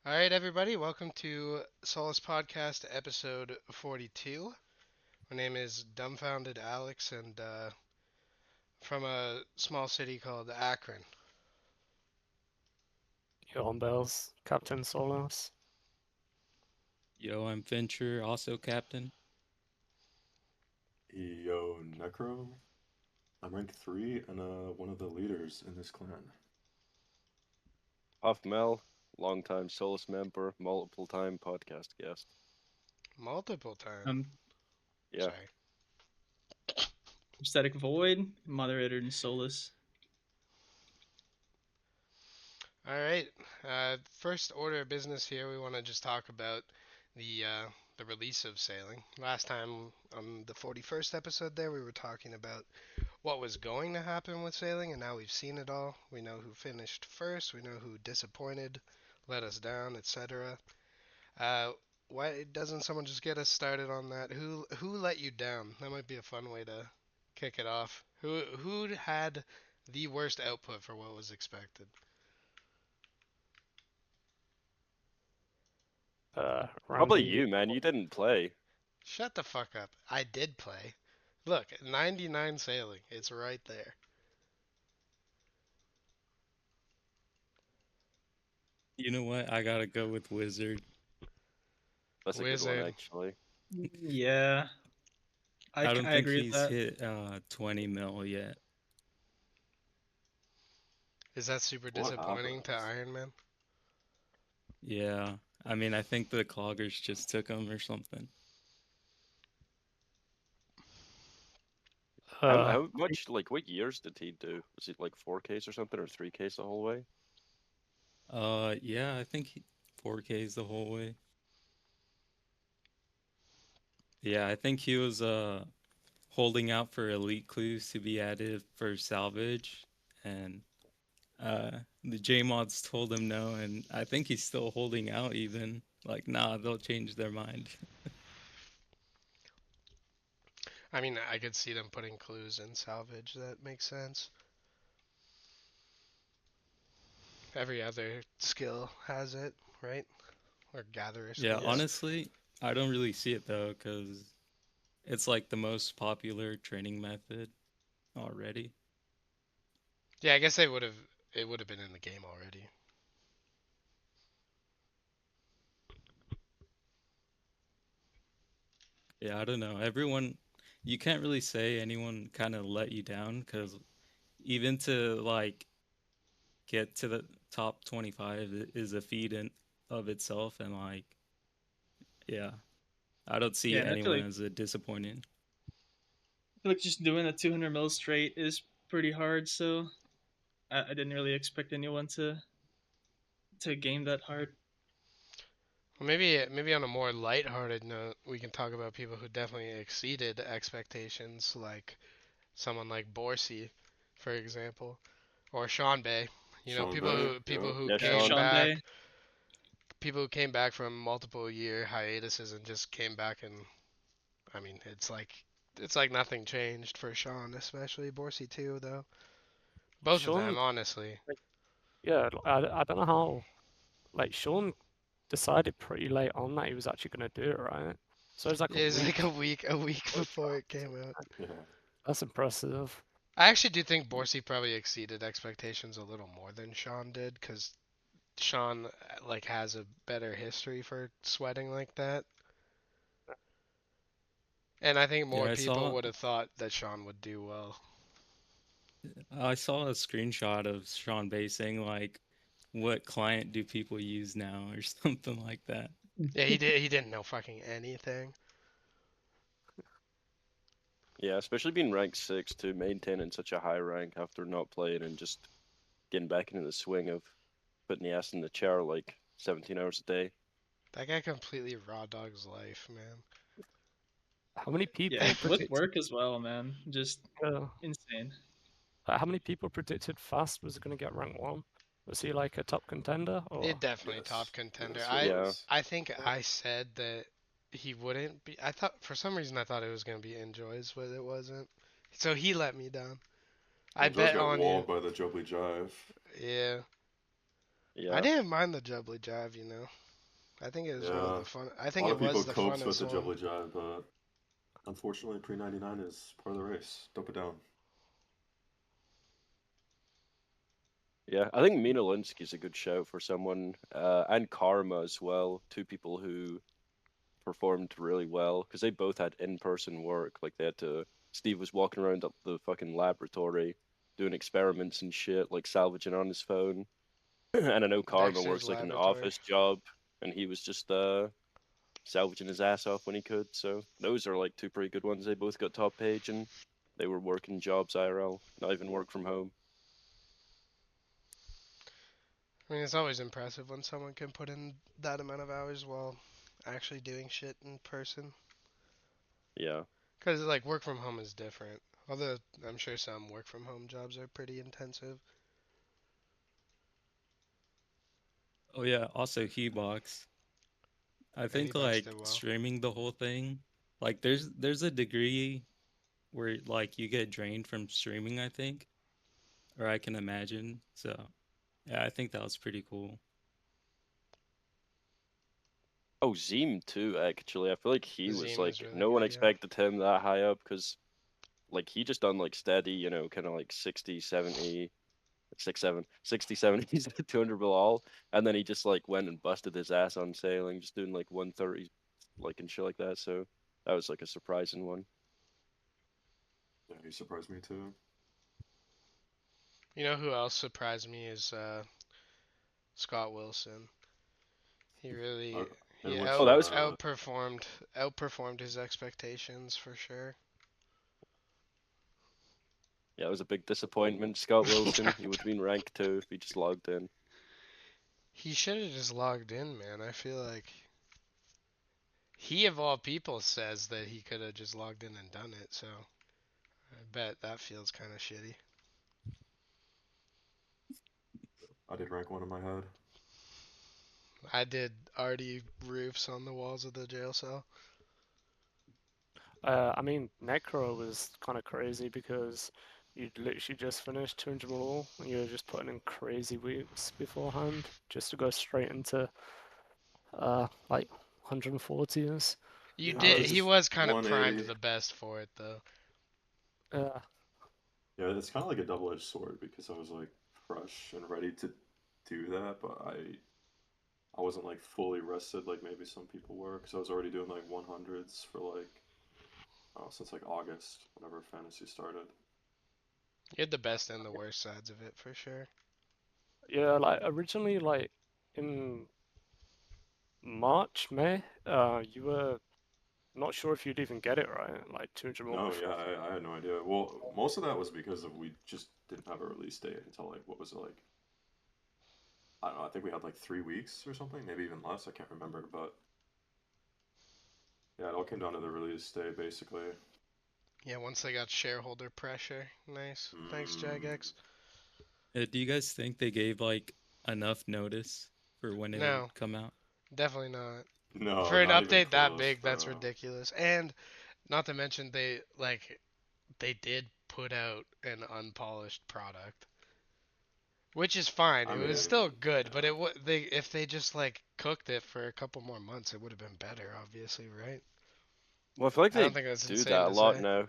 All right, everybody, welcome to Solace Podcast, episode 42. My name is Dumbfounded Alex, and from a small city called Akron. You're on bells, Captain Solace. Yo, I'm Venture, also captain. Yo, Necro. I'm rank 3 and one of the leaders in this clan. Off Mel, longtime Solace member, multiple time podcast guest. Multiple time. Um, Yeah. Sorry. Static Void, moderator in Solace. All right. First order of business here, we want to just talk about the release of Sailing. Last time on the 41st episode there, we were talking about what was going to happen with Sailing, and now we've seen it all. We know who finished first, we know who disappointed, let us down, etc. Why doesn't someone just get us started on that? Who let you down? That might be a fun way to kick it off. Who had the worst output for what was expected? Probably Randy. you, man. You didn't play. Shut the fuck up. I did play. Look, 99 Sailing. It's right there. You know what? I gotta go with Wizard. That's a good Wizard. one, actually. Yeah, I don't I think agree with he's that. hit 20 mil yet. Is that super What disappointing to happens? Iron Man? Yeah. I mean, I think the cloggers just took him or something. How much, what years did he do? Was it like 4Ks or something, or 3Ks the whole way? Yeah, I think 4Ks the whole way. Yeah, I think he was holding out for elite clues to be added for salvage, and the J mods told him no, and I think he's still holding out even. Like, nah, they'll change their mind. I mean, I could see them putting clues in salvage. That makes sense. Every other skill has it, right? Or gatherer Yeah, skills. honestly, I don't really see it though, because it's like the most popular training method already. Yeah, I guess they would have. It would have been in the game already. Yeah, I don't know. You can't really say anyone kind of let you down, because even to like get to the top 25 is a feat in of itself, and like, yeah, I don't see Yeah, and anyone as a disappointing. I feel like just doing a 200 mil straight is pretty hard. So I didn't really expect anyone to game that hard. Well, maybe on a more lighthearted note, we can talk about people who definitely exceeded expectations, like someone like Borsey, for example, or Sean Bay. You know, Sean Bay, people yeah. who Yeah, Yeah, came Sean. Sean back, Day. people who came back from multiple year hiatuses and just came back and I mean, it's like nothing changed for Sean, especially Borsey too, though. Both of Sean, them, honestly. yeah, I don't know how, Sean decided pretty late on that he was actually going to do it, right? So it's like It a was like week. a week before it before it dropped. came out. Yeah. That's impressive. I actually do think Borsey probably exceeded expectations a little more than Sean did, because Sean like has a better history for sweating like that, and I think more Yeah, people would have thought that Sean would do well. I saw a screenshot of Sean Bay saying like, "What client do people use now?" or something like that. Yeah, he didn't know fucking anything. Yeah, especially being ranked 6 to maintaining such a high rank after not playing and just getting back into the swing of putting the ass in the chair like 17 hours a day. That guy completely raw dogs life, man. How many people Yeah, with predicted? work as well, man. Just Uh, insane. how many people predicted Fast was going to get rank one? Was he like a top contender It or? definitely top Yes. contender. Yes, he I Yeah. was. I think I said that he wouldn't be. I thought for some reason I thought it was gonna be Enjoys, but it wasn't. So he let me down. I He just bet got on you. walled by the Jubbly Jive. Yeah. I Yeah. didn't mind the jubbly jive, you know. I think it was one of Yeah. the fun. I A think lot it of people was the copes with funnest the one. jubbly jive, but unfortunately, pre-99 is part of the race. Dump it down. Yeah, I think Mina Linsky's a good shout for someone, and Karma as well. Two people who performed really well because they both had in-person work. Like they had to. Steve was walking around the fucking laboratory doing experiments and shit, like salvaging on his phone. And I know Karma Dexter's works like an Laboratory. office job, and he was just salvaging his ass off when he could. So those are like two pretty good ones. They both got top page, and they were working jobs IRL, not even work from home. I mean, it's always impressive when someone can put in that amount of hours while actually doing shit in person. Yeah. Because, like, work from home is different. Although, I'm sure some work from home jobs are pretty intensive. Oh yeah, also Hebox. I Yeah, think Hebox like did well. streaming the whole thing, like there's a degree where like you get drained from streaming, I think, or I can imagine. So yeah, I think that was pretty cool. Oh, Zeem too, actually. I feel like he was Zeme is like, really no one good, yeah. expected him that high up because, like, he just done like steady, kind of like 60, 70, 6, 7, 60, 70, 200 mil all. And then he just like went and busted his ass on sailing, just doing like 130, like, and shit like that. So that was like a surprising one. Yeah, he surprised me too. You know who else surprised me is Scott Wilson. He really Uh, he in which Oh, that was, outperformed his expectations for sure. yeah, it was a big disappointment. Scott Wilson, he would have been ranked 2 if he just logged in. He should have just logged in, man. I feel like he of all people says that he could have just logged in and done it. So I bet that feels kind of shitty. I did rank 1 in my head. I did already roofs on the walls of the jail cell. I mean, Necro was kind of crazy because you'd literally just finished 200 mil and you were just putting in crazy weeks beforehand just to go straight into like 140s. You Yeah, did. I He just was kind of primed 180. the best for it though. Uh, Yeah, it's kind of like a double-edged sword because I was like fresh and ready to do that, but I wasn't like fully rested like maybe some people were because I was already doing like 100s for like since like August whenever fantasy started. You had the best and the worst sides of it for sure. yeah, like originally, like in March, May, you were not sure if you'd even get it right, like 200 mil No, yeah, before. I had no idea. Well, most of that was because of we just didn't have a release date until like what was it like? I don't know. I think we had like 3 weeks or something, maybe even less. I can't remember, but yeah, it all came down to the release day basically. Yeah, once they got shareholder pressure. Nice. Thanks, Jagex. Do you guys think they gave like enough notice for when it would No, come out? definitely not. No, For an not even update that close, big, that's bro. ridiculous. And not to mention they did put out an unpolished product, which is fine. I It was mean, still good, but yeah. it would they if they just like cooked it for a couple more months, it would have been better, obviously, right? well, I feel like I don't they think that's do insane that a to lot say. now.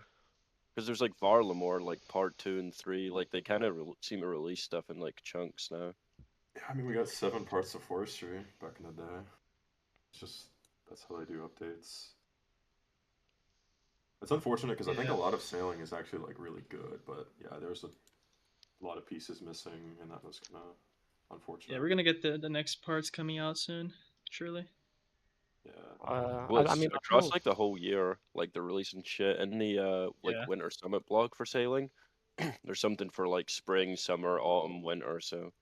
Because there's like Varlamore, like part 2 and 3. Like they kind of seem to release stuff in like chunks now. Yeah, I mean, we got 7 parts of forestry back in the day. It's just that's how they do updates. It's unfortunate because I think a Yeah. lot of sailing is actually like really good, but yeah, there's a lot of pieces missing, and that was kind of Yeah, unfortunate. we're gonna get the next parts coming out soon, surely. Yeah, Well, I it's mean, I across feel like the whole year. Like they're releasing shit in the like Yeah. winter summit blog for sailing. There's something for like spring, summer, autumn, winter. So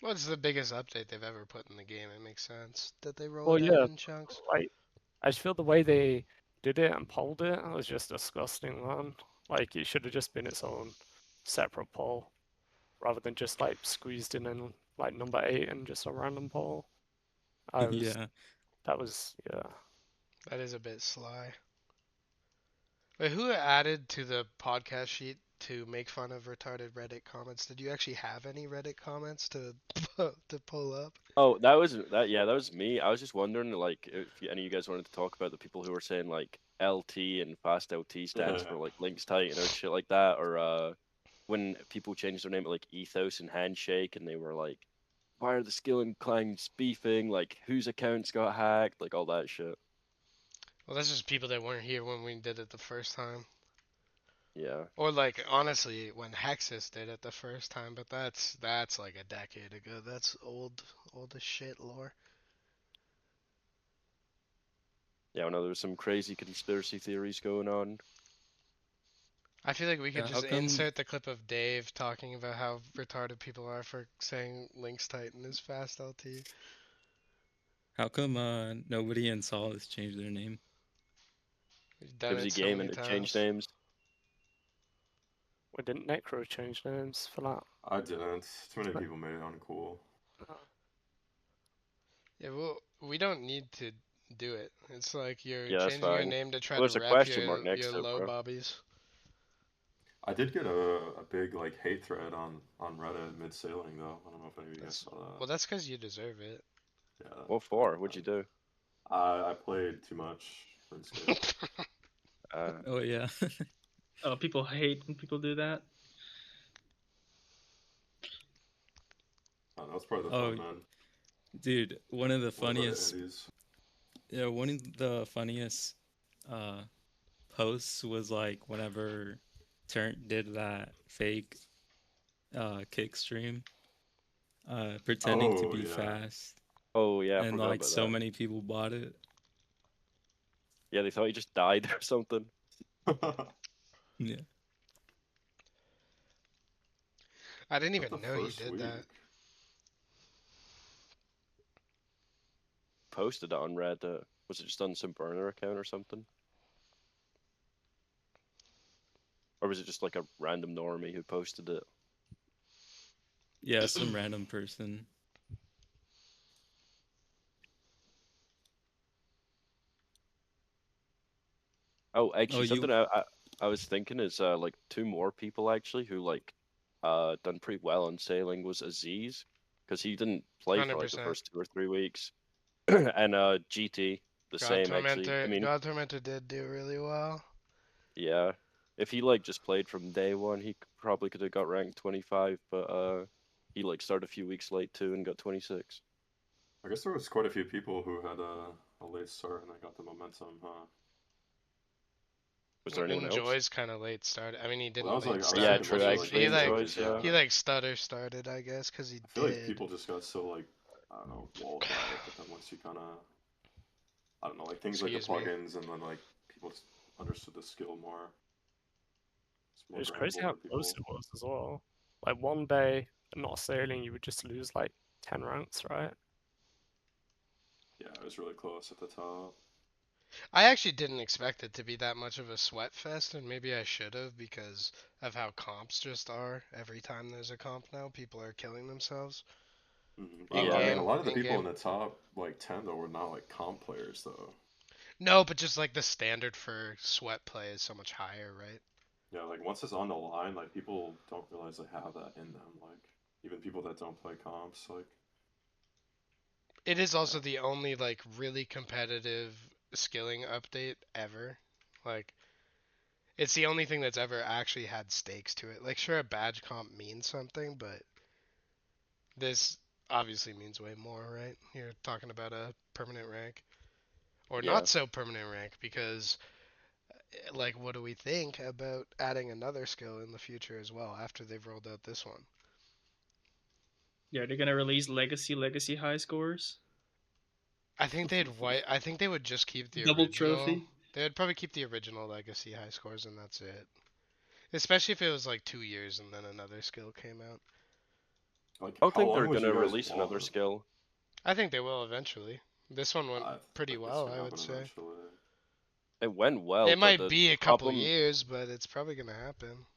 Well, it's the biggest update they've ever put in the game. It makes sense that they roll well, it out yeah, in chunks. like I just feel the way they did it and polled it was just disgusting, man. Like it should have just been its own separate poll rather than just like squeezed in like number 8 and just a random poll. I was Yeah. that was yeah. That is a bit sly. Wait, who added to the podcast sheet to make fun of retarded Reddit comments. Did you actually have any Reddit comments to to pull up? Oh, that was that. Yeah, that was me. I was just wondering, like, if any of you guys wanted to talk about the people who were saying like LT and fast LT stands for like links tighten or shit like that, or when people changed their name to like Ethos and Handshake, and they were like, why are the skill inclines beefing? Like, whose accounts got hacked? Like all that shit. Well, that's just people that weren't here when we did it the first time. Yeah. Or like honestly, when Hexus did it the first time, but that's like a decade ago. That's old as shit lore. Yeah, I know there's some crazy conspiracy theories going on. I feel like we could Yeah, how just come insert the clip of Dave talking about how retarded people are for saying Link's Titan is fast LT. nobody in Solace changed their name? We've It done was it a so game many and it changed times. names. We didn't Necro change names for that. I didn't. Too many people made it uncool. Yeah, well, we don't need to do it. It's like you're Yeah, that's changing your fine. name to try Well, to there's a rep question mark next your to it, low bro. bobbies. I did get a big like hate thread on Reddit mid sailing though. I don't know if any of you guys saw that. Well, that's because you deserve it. Yeah. What for? What'd you do? I played too much RuneScape. Oh yeah. Oh, people hate when people do that. I don't know, it's part of the Oh, fun, man. dude, one of the What about it, funniest, Andy's? yeah, one of the funniest uh posts was like whenever Turnt did that fake kick stream, pretending to Oh be yeah. fast, Oh yeah, I and forgot like about so that. many people bought it. Yeah, they thought he just died or something. Yeah. I didn't Not the even know he first did that. week. Posted it on Reddit. Was it just on some burner account or something? Or was it just like a random normie who posted it? Yeah, some random person. Oh, Oh, actually, you. something I was thinking is like two more people actually who like done pretty well on sailing was Aziz, because he didn't play for like the 100%. first 2 or 3 weeks, and GT the God same actually. I Tormentor. mean, God Tormentor did do really well. yeah, if he like just played from day one, he probably could have got ranked 25, but he like started a few weeks late too and got 26. I guess there was quite a few people who had a late start and they got the momentum, huh? Was there anyone else? Enjoy's kind of late start. I mean, he Well, that didn't was like late I was Yeah, start, thinking but true. mostly like Actually, Enjoy's, enjoys. Yeah. he like stutter started, I guess, because he I feel like did. people just got so like I don't know walled by it, but then once you kind of I don't know like things like the Excuse me. plugins and then like people understood the skill more. It's It more was crazy grabbable how for close people. it was as well. Like one day not sailing, you would just lose like 10 ranks, right? Yeah, it was really close at the top. I actually didn't expect it to be that much of a sweat fest, and maybe I should have because of how comps just are. Every time there's a comp now, people are killing themselves. In I Yeah. mean, a game, lot of the in people in game. the top like 10 though were not like comp players though. No, but just like the standard for sweat play is so much higher, right? Yeah, like once it's on the line, like people don't realize they have that in them. Like even people that don't play comps, like It is yeah. also the only like really competitive skilling update ever. Like it's the only thing that's ever actually had stakes to it. Like sure a badge comp means something, but this obviously means way more, right? You're talking about a permanent rank or Yeah. not so permanent rank because like what do we think about adding another skill in the future as well after they've rolled out this one? Yeah, they're gonna release legacy high scores, I think they would just keep the double original. trophy. They would probably keep the original legacy high scores and that's it. Especially if it was like 2 years and then another skill came out. Like I don't how think long they're would you gonna guys release another want? skill. I think they will eventually. This one went I pretty think it's well, gonna I would happen say. eventually. It went well, It but might the be a couple problem, years, but it's probably gonna happen.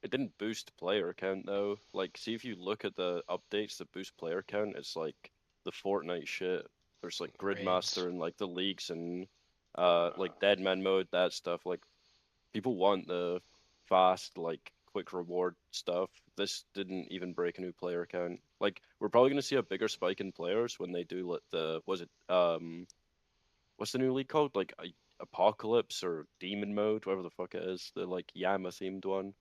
it didn't boost player count though. Like, see if you look at the updates that boost player count, it's like the Fortnite shit. There's like Raids. Gridmaster and like the leagues and Uh, like Deadman mode, that stuff. Like people want the fast like quick reward stuff. This didn't even break a new player count. Like we're probably gonna see a bigger spike in players when they do let the was it what's the new league called? Like Apocalypse or Demon Mode, whatever the fuck it is, the like Yama themed one.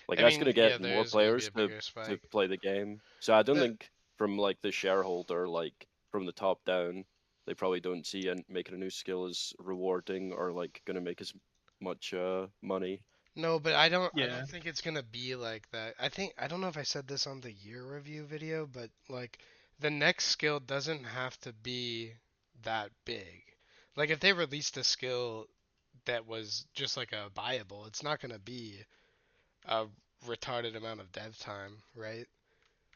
Like I that's mean, gonna yeah, get there more is going to be players a bigger to spike. play the game. So I don't The think from like the shareholder, like from the top down, they probably don't see and making a new skill as rewarding or like gonna make as much money. No, but I don't Yeah. think it's gonna be like that. I don't know if I said this on the year review video, but like the next skill doesn't have to be that big. Like if they released a skill that was just like a buyable, it's not gonna be a retarded amount of dev time, right?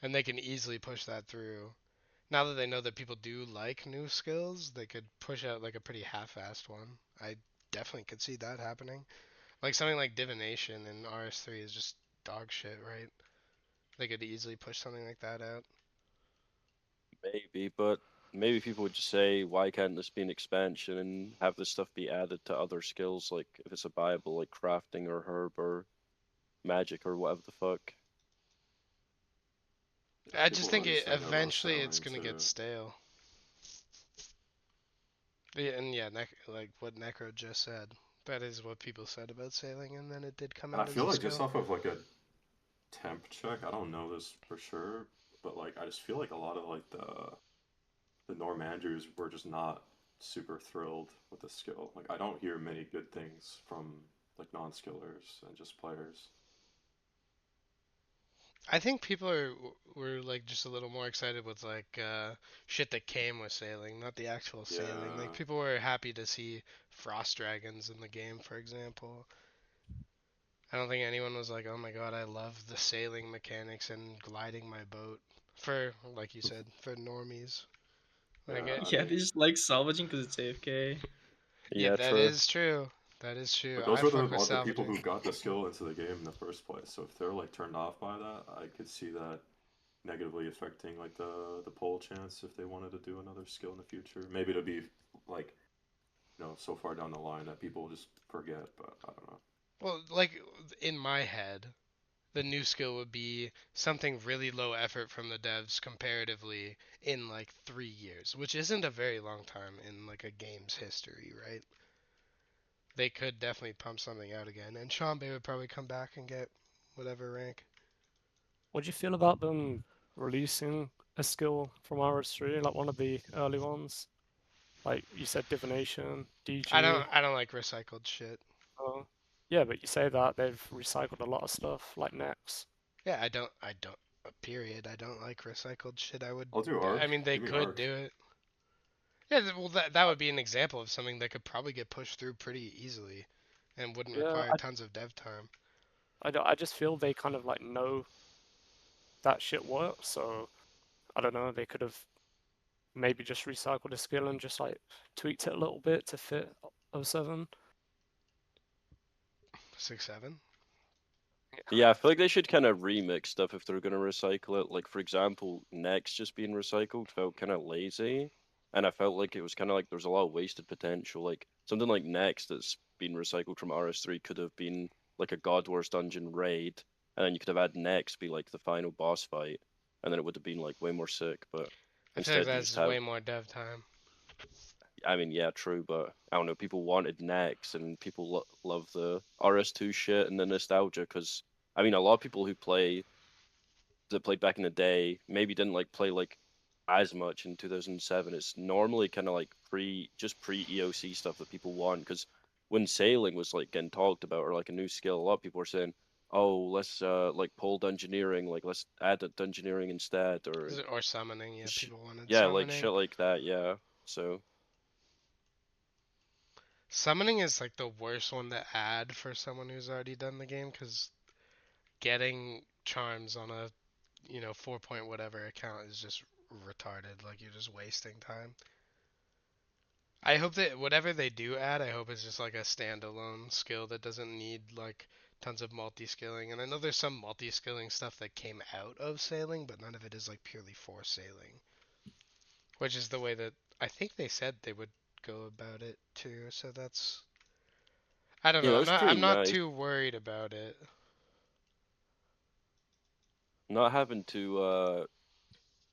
And they can easily push that through. Now that they know that people do like new skills, they could push out like a pretty half-assed one. I definitely could see that happening. Like something like divination in RS3 is just dog shit, right? They could easily push something like that out. Maybe, but maybe people would just say, why can't this be an expansion and have this stuff be added to other skills, like if it's a Bible, like crafting or herb or magic or whatever the fuck. Yeah, I just people are think already it saying that about eventually it's sailing gonna get too. stale. Yeah, and yeah, like what Necro just said. That is what people said about sailing, and then it did come And I out as feel a like just skill. off of like a temp check, I don't know this for sure, but like I just feel like a lot of like the Norm Andrews were just not super thrilled with the skill. Like I don't hear many good things from like non-skillers and just players. I think people were like just a little more excited with like shit that came with sailing, not the actual sailing. Like Yeah, people were happy to see frost dragons in the game, for example. I don't think anyone was like, "Oh my god, I love the sailing mechanics and gliding my boat." For like you said, for normies. Like yeah. it, I Yeah, they mean, just like salvaging because it's AFK. yeah, Yeah, that true. is true. That is true. but those I were fuck with the people salvaging. who got the skill into the game in the first place. So if they're like turned off by that, I could see that negatively affecting like the poll chance if they wanted to do another skill in the future. Maybe to be like so far down the line that people just forget. But I don't know. Well, like in my head, the new skill would be something really low effort from the devs comparatively in like 3 years, which isn't a very long time in like a game's history, right? They could definitely pump something out again, and Sean Bay would probably come back and get whatever rank. What do you feel about them releasing a skill from RS3, like one of the early ones? Like you said, divination, DG. I don't like recycled shit. Uh, yeah, but you say that they've recycled a lot of stuff, like Nex. Yeah, I don't. Period. I don't like recycled shit. I would. I'll do I arc. mean, they Give me could arc. do it. Yeah, well, that would be an example of something that could probably get pushed through pretty easily, and wouldn't Yeah, require tons of dev time. I just feel they kind of like know that shit works, so I don't know, they could have maybe just recycled a skill and just like tweaked it a little bit to fit '07. 6-7. Yeah, I feel like they should kind of remix stuff if they're gonna recycle it. Like for example, Next just being recycled felt kind of lazy, and I felt like it was kind of like there's a lot of wasted potential. Like something like Next that's been recycled from RS3 could have been like a God Wars dungeon raid, and then you could have had Next be like the final boss fight, and then it would have been like way more sick. But I feel like instead, you just that's have. way more dev time. I mean, yeah, true, but I don't know. People wanted Next, and people love the RS2 shit and the nostalgia. Because I mean, a lot of people who played back in the day maybe didn't like play like as much in 2007. It's normally kind of like pre EOC stuff that people want. Because when sailing was like getting talked about or like a new skill, a lot of people were saying, "Oh, let's like pull dungeoneering, like let's add the dungeoneering instead," or Or summoning. Yeah, sh- people wanted yeah, like summoning. shit like that. Yeah, so. Summoning is like the worst one to add for someone who's already done the game because getting charms on a 4 point whatever account is just retarded. Like you're just wasting time. I hope that whatever they do add, I hope it's just like a standalone skill that doesn't need like tons of multi-skilling. And I know there's some multi-skilling stuff that came out of sailing, but none of it is like purely for sailing, which is the way that I think they said they would go about it too. So that's I don't Yeah, know. that was I'm pretty not nice. too worried about it. not having to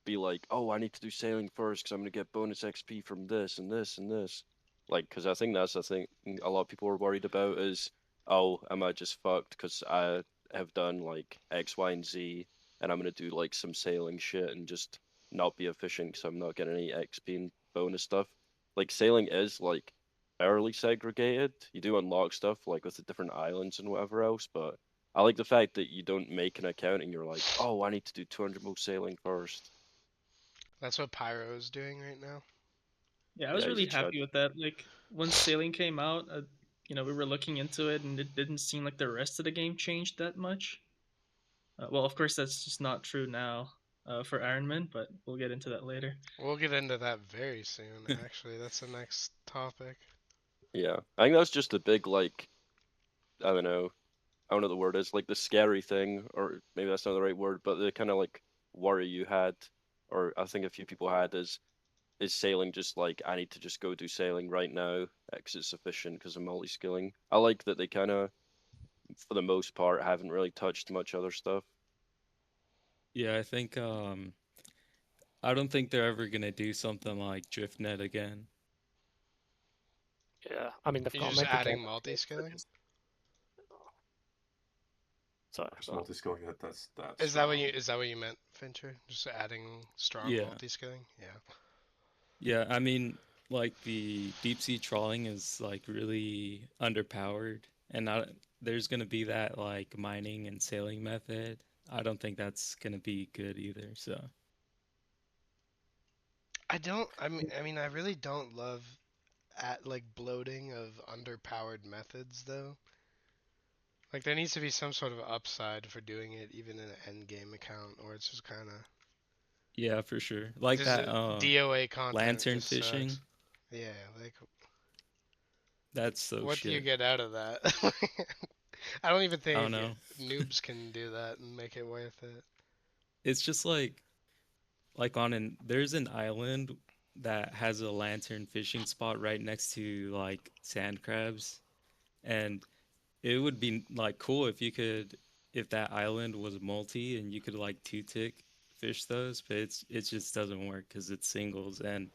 be like, oh, I need to do sailing first because I'm gonna get bonus XP from this and this and this. Like, because I think that's the thing a lot of people are worried about is, oh, am I just fucked because I have done like X, Y, and Z, and I'm gonna do like some sailing shit and just not be efficient because I'm not getting any XP and bonus stuff. Like, sailing is like fairly segregated. You do unlock stuff like with the different islands and whatever else, but I like the fact that you don't make an account and you're like, oh, I need to do 200 mil sailing first. That's what Pyro is doing right now. Yeah, I was Yeah, he's really a chud. happy with that. Like once sailing came out, we were looking into it, and it didn't seem like the rest of the game changed that much. Well, of course, that's just not true now for Iron Man, but we'll get into that later. We'll get into that very soon, actually. That's the next topic. Yeah, I think that's just a big like I don't know, I don't know what the word is, like the scary thing, or maybe that's not the right word, but the kind of like worry you had, or I think a few people had is sailing just like I need to just go do sailing right now because it's sufficient because of multi-skilling. I like that they kind of, for the most part, haven't really touched much other stuff. Yeah, I think I don't think they're ever gonna do something like DriftNet again. Yeah, I mean they've You're got to just make the game adding that works multi-skilling? because. Sorry, There's multi-skilling that Is that what strong. you meant, Fincher? Just adding strong Yeah. multi-skilling? Yeah. Yeah, I mean, like the deep sea trawling is like really underpowered, and there's gonna be that like mining and sailing method. I don't think that's gonna be good either. So I really don't love at like bloating of underpowered methods though. Like there needs to be some sort of upside for doing it even in an end game account, or it's just kind of yeah, for sure. Like just that DOA content lantern just fishing, sucks. Yeah, like that's so what do you shit. get out of that? I don't even I don't think know. noobs can do that and make it worth it. It's just like there's an island that has a lantern fishing spot right next to like sand crabs, and it would be like cool if you could, if that island was multi and you could like two tick fish those, but it just doesn't work because it's singles. And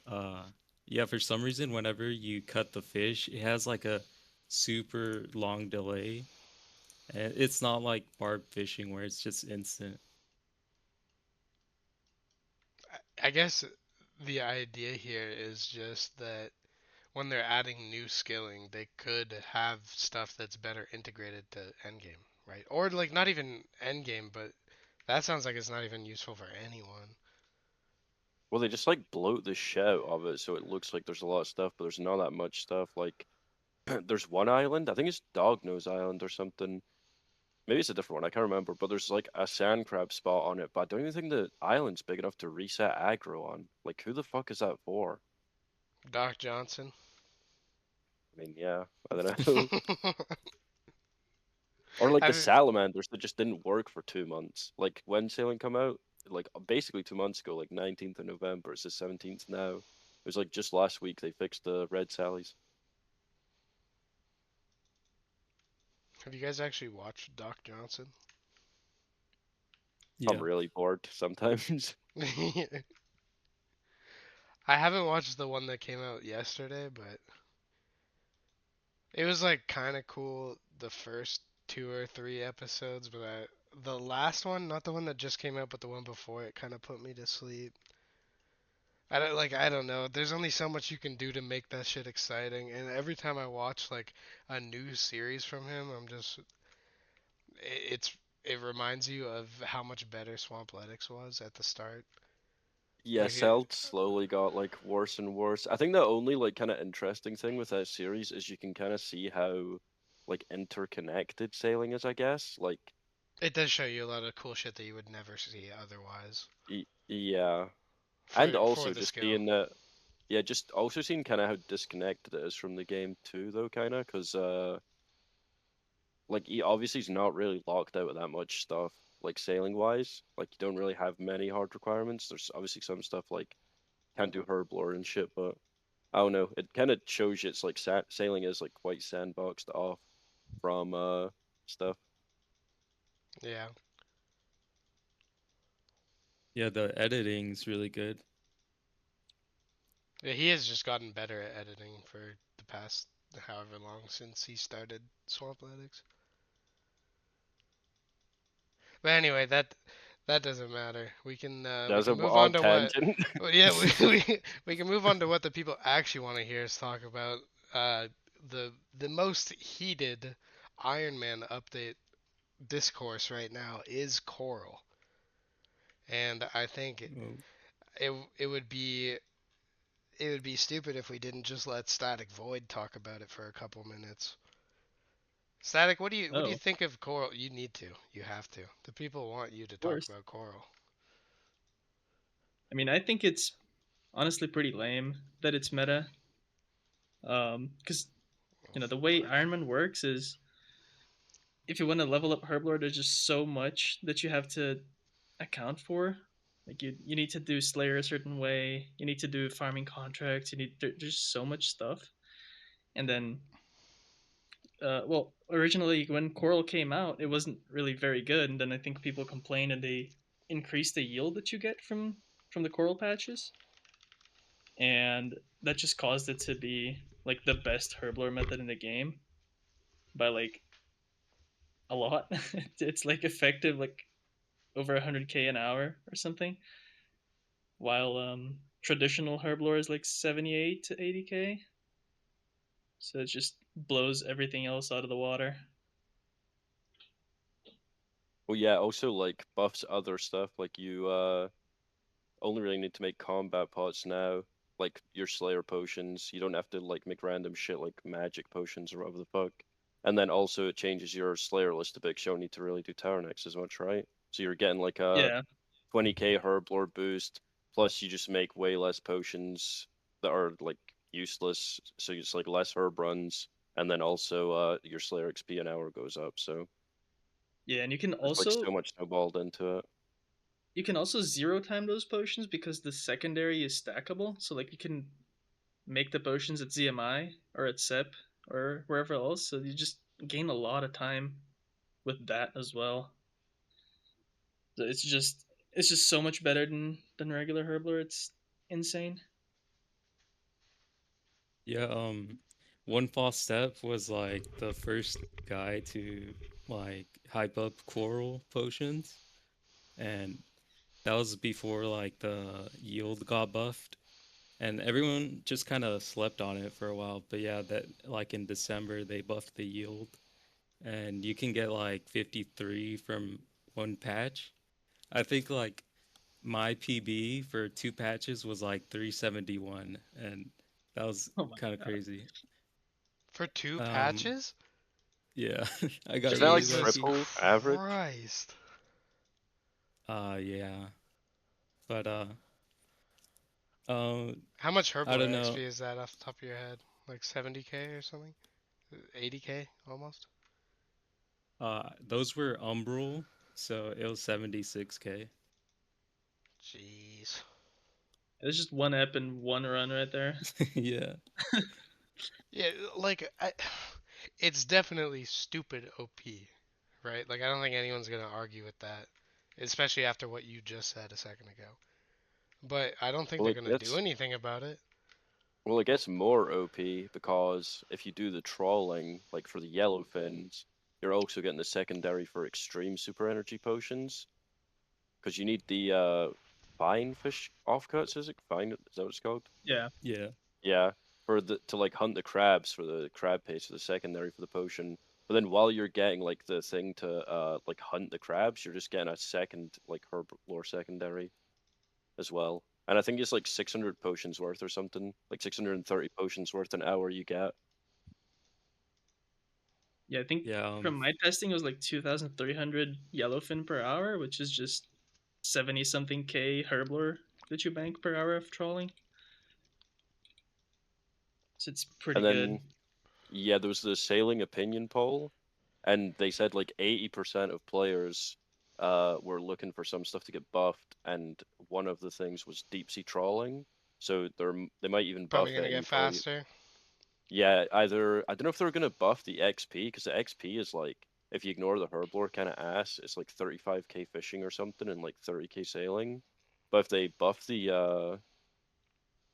uh yeah, for some reason whenever you cut the fish, it has like a super long delay, and it's not like barb fishing where it's just instant. I guess the idea here is just that when they're adding new skilling, they could have stuff that's better integrated to endgame, right? Or like not even endgame, but that sounds like it's not even useful for anyone. Well, they just like bloat the shit out of it so it looks like there's a lot of stuff, but there's not that much stuff. Like, there's one island, I think it's Dog Nose Island or something. Maybe it's a different one, I can't remember, but there's like a sand crab spot on it, but I don't even think the island's big enough to reset aggro on. Like, who the fuck is that for? Doc Johnson. I mean, yeah, I don't know. Or like the I've, salamanders that just didn't work for 2 months. Like, when sailing come out, like basically 2 months ago, like 19th of November, it's the 17th now. It was like just last week they fixed the red sallies. have you guys actually watched Doc Johnson? I'm Yeah. really bored sometimes. I haven't watched the one that came out yesterday, but it was like kind of cool the first 2 or 3 episodes, but the last one, not the one that just came out, but the one before it, kind of put me to sleep. I don't know. There's only so much you can do to make that shit exciting, and every time I watch like a new series from him, it's it reminds you of how much better Swampletics was at the start. Yeah, Like it, Celt slowly got like worse and worse. I think the only like kind of interesting thing with that series is you can kind of see how like interconnected sailing is, I guess. Like, it does show you a lot of cool shit that you would never see otherwise yeah, and for also the just skill. seeing that, yeah, just also seeing kind of how disconnected it is from the game too, though, kind of, because like he obviously he's not really locked out with that much stuff, like sailing wise. Like you don't really have many hard requirements. There's obviously some stuff like can't do herblore and shit, but I don't know. It kind of shows you it's like sailing is like quite sandboxed off from stuff. Yeah. Yeah, the editing's really good. Yeah, he has just gotten better at editing for the past however long since he started Swampletics. But anyway, that doesn't matter. That We was can an move on odd to what. tangent. Well, yeah, we can move on to what the people actually want to hear us talk about. Uh, the most heated Iron Man update discourse right now is Coral, and I think Oh, it would be stupid if we didn't just let Static Void talk about it for a couple minutes. Static, what do you Oh, think of Coral? You need to. You have to. The people want you to of talk course. about Coral. I mean, I think it's honestly pretty lame that it's meta. Because Oh, the way fuck. Iron Man works is if you want to level up Herblore, there's just so much that you have to account for. Like you need to do Slayer a certain way. You need to do farming contracts. There's so much stuff. And then, well, originally when Coral came out, it wasn't really very good. And then I think people complained and they increased the yield that you get from the Coral patches, and that just caused it to be like the best Herblore method in the game by like a lot. It's like effective like over 100k an hour or something, while traditional herblore is like 78 to 80k. So it just blows everything else out of the water. Well, yeah, also like buffs other stuff. Like you only really need to make combat pots now. Like your Slayer potions, you don't have to like make random shit like magic potions or whatever the fuck. And then also it changes your Slayer list a bit, 'cause you don't need to really do Tower Next as much, right? So you're getting like a Yeah, 20k herb lord boost, plus you just make way less potions that are like useless, so it's like less herb runs, and then also your Slayer XP an hour goes up. So yeah, and there's like so much snowballed into it. you can also zero time those potions because the secondary is stackable. So like you can make the potions at ZMI or at SEP or wherever else. So you just gain a lot of time with that as well. So it's just so much better than regular Herblore. It's insane. yeah. One false step was like the first guy to like hype up coral potions, and that was before like the yield got buffed, and everyone just kind of slept on it for a while. But yeah, that like in December they buffed the yield, and you can get like 53 from one patch. I think like my PB for two patches was like 371, and that was Oh my kind of god. crazy. For two Um, patches? yeah, I got Isn't that really like Jesus lucky. triple average? Christ. Yeah, but um, How much I don't Herblore know. XP is that off the top of your head? Like 70k or something? 80k almost? Those were Umbral, so it was 76k. Jeez. It's just one ep and one run right there. Yeah, Yeah, it's definitely stupid OP, right? Like I don't think anyone's gonna argue with that, especially after what you just said a second ago. But I don't think Well, they're it gonna do gets anything about it. more OP because if you do the trawling, like for the yellowfins, you're also getting the secondary for extreme super energy potions because you need the fine fish offcuts. Is it fine? Is that what it's called? Yeah. yeah, Yeah, for the to like hunt the crabs for the crab paste for the secondary for the potion. But then while you're getting like the thing to like hunt the crabs, you're just getting a second like herb lore secondary as well. And I think it's like 600 potions worth or something, like 630 potions worth an hour you get. Yeah, I think yeah. from my testing it was like 2,300 yellowfin per hour, which is just 70 something k herblore that you bank per hour of trawling. So it's pretty And good. then yeah, there was the sailing opinion poll, and they said like 80% of players were looking for some stuff to get buffed, and one of the things was deep sea trawling. So they might even Probably buff it, gonna and get you probably faster. yeah, either I don't know if they're gonna buff the XP because the XP is like if you ignore the herblore kind of ass, it's like 35k fishing or something and like 30k sailing. But if they buff the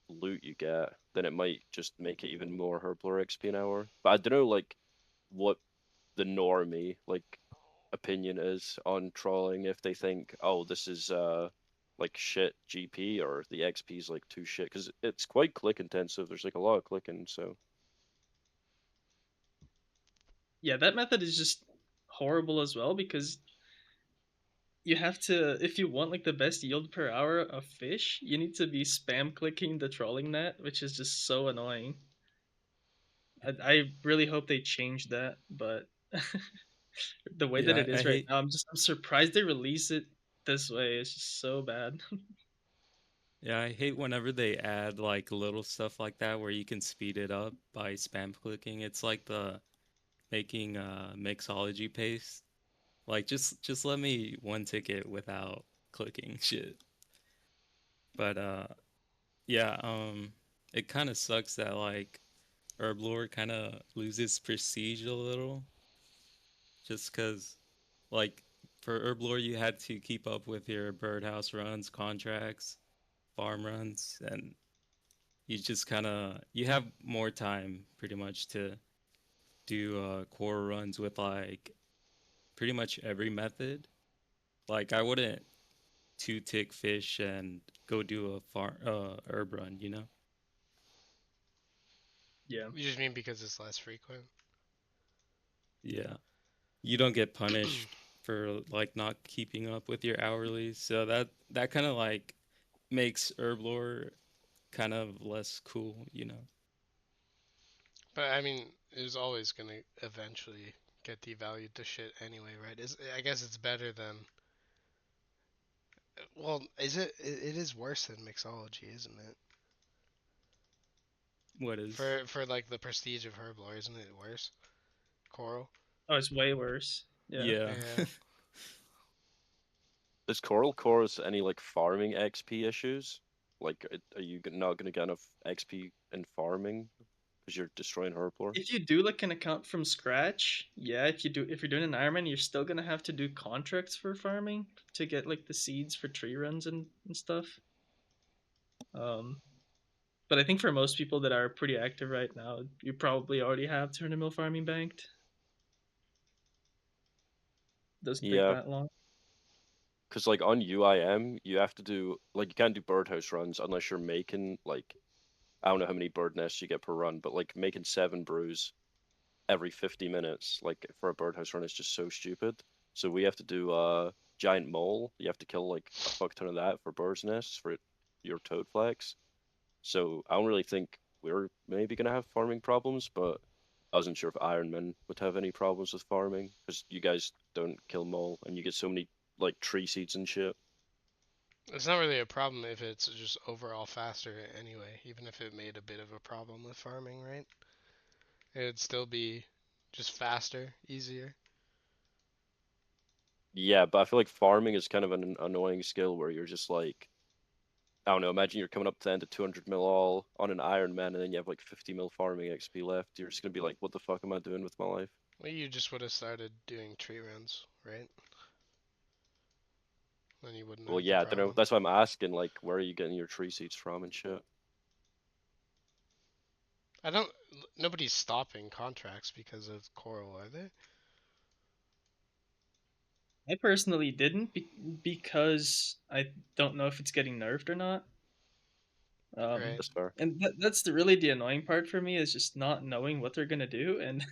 loot you get, then it might just make it even more Herblore XP an hour. But I don't know like what the normie like opinion is on trolling, if they think, oh, this is like shit GP, or the XP is like too shit, because it's quite click intensive. There's like a lot of clicking, so Yeah, that method is just horrible as well because you have to, if you want like the best yield per hour of fish, you need to be spam clicking the trolling net, which is just so annoying. I really hope they change that, but the way that Yeah, it I is right hate. now, I'm surprised they release it this way. It's just so bad. Yeah, I hate whenever they add like little stuff like that where you can speed it up by spam clicking. It's like the making mixology paste. Like just let me one ticket without clicking shit. But yeah, it kind of sucks that like Herblore kind of loses prestige a little just cuz like for Herblore you had to keep up with your birdhouse runs, contracts, farm runs, and you just kind of you have more time pretty much to do core runs with like pretty much every method. Like I wouldn't two tick fish and go do a herb run, you know? Yeah. You just mean because it's less frequent? Yeah. You don't get punished for like not keeping up with your hourly. So that kind of like makes herblore kind of less cool, you know? But I mean, it was always gonna eventually get devalued to shit anyway, right? I guess it's better than. Well, is it? It is worse than mixology, isn't it? What is? For like the prestige of Herblore, isn't it worse? Coral. Oh, it's way worse. Yeah. Yeah. Yeah. does Coral cause any like farming XP issues? Like, are you not gonna get enough XP in farming because you're destroying Herblore? If you do like an account from scratch, yeah, if you're doing an Ironman, you're still gonna have to do contracts for farming to get like the seeds for tree runs and stuff. Um, but I think for most people that are pretty active right now, you probably already have Turner Mill farming banked. Doesn't take Yeah, that long. because like on UIM, you have to do like you can't do birdhouse runs unless you're making like I don't know how many bird nests you get per run, but like making 7 brews every 50 minutes, like for a birdhouse run, is just so stupid. So we have to do a giant mole. You have to kill like a fuck ton of that for bird's nests for your toad flags. So I don't really think we're maybe gonna have farming problems, but I wasn't sure if Ironman would have any problems with farming because you guys don't kill mole and you get so many like tree seeds and shit. It's not really a problem if it's just overall faster anyway, even if it made a bit of a problem with farming, right? It'd still be just faster, easier. Yeah, but I feel like farming is kind of an annoying skill where you're just like, I don't know, imagine you're coming up to the end of 200 mil all on an Iron Man and then you have like 50 mil farming XP left. You're just gonna be like, what the fuck am I doing with my life? Well, you just would have started doing tree runs, right? Then you wouldn't Well, have the yeah, I don't know. problem. That's why I'm asking, like, where are you getting your tree seeds from and shit? I don't. Nobody's stopping contracts because of coral, are they? I personally didn't because I don't know if it's getting nerfed or not. Um, Right. That's fair. and that's really the annoying part for me is just not knowing what they're gonna do. And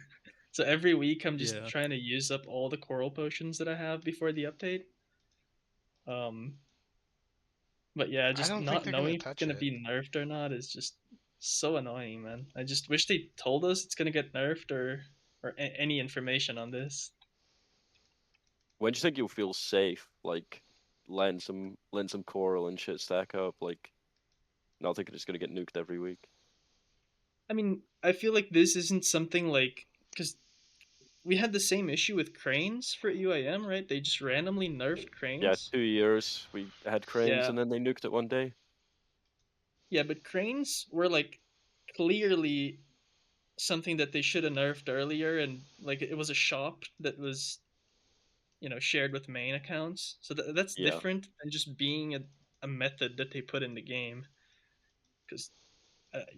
so every week I'm just Yeah. trying to use up all the coral potions that I have before the update. Um, but yeah, I just don't think not they're gonna knowing if it's touch gonna it. be nerfed or not is just so annoying, man. I just wish they told us it's gonna get nerfed or any information on this. When do you think you'll feel safe, like, letting some coral and shit stack up, like, not thinking it's gonna get nuked every week? I mean, I feel like this isn't something like because we had the same issue with cranes for UIM, right? They just randomly nerfed Yeah, cranes. 2 years we had cranes Yeah, and then they nuked it one day. yeah, but cranes were like clearly something that they should have nerfed earlier, and like it was a shop that was shared with main accounts, so that's Yeah. different than just being a method that they put in the game. Because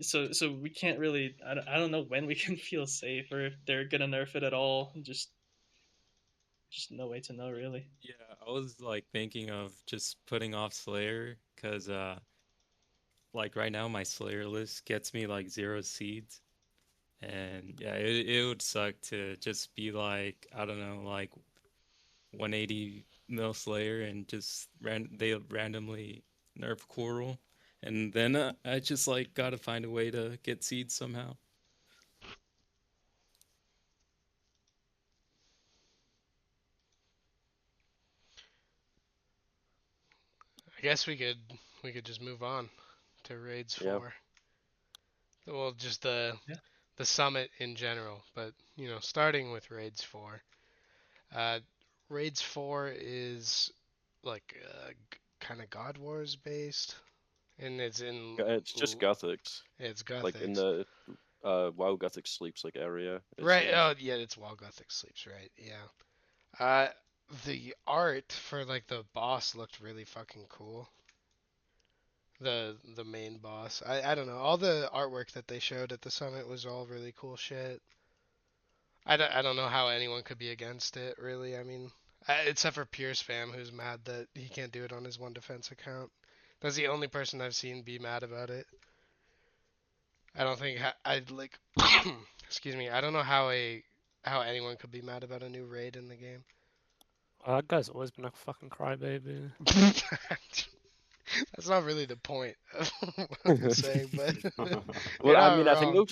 so we can't really. I don't know when we can feel safe or if they're gonna nerf it at all. Just no way to know really. Yeah, I was like thinking of just putting off Slayer because like right now my Slayer list gets me like 0 seeds. And yeah, it would suck to just be like, I don't know, like 180 mil Slayer and just they randomly nerf Coral. And then I just like gotta find a way to get seeds somehow. I guess we could just move on to raids Yeah. 4. Well, just the Yeah. the summit in general, but starting with raids 4. Uh, raids 4 is like kind of God Wars based, and it's in It's just Gothics. it's Like in Gothics. the WoW Gothic sleeps like area. It Right. seems. Oh, yeah, it's Wall Gothic Sleeps, right? Yeah. Uh, the art for like the boss looked really fucking cool. The main boss. I don't know. All the artwork that they showed at the summit was all really cool shit. I don't know how anyone could be against it, really. I mean, except for Pure Spam, who's mad that he can't do it on his one defense account. That's the only person I've seen be mad about it. I don't think I'd like. Excuse me. I don't know how anyone could be mad about a new raid in the game. That guy's always been a fucking crybaby. That's not really the point of what I'm saying, but Well, you're I not mean, I think wrong.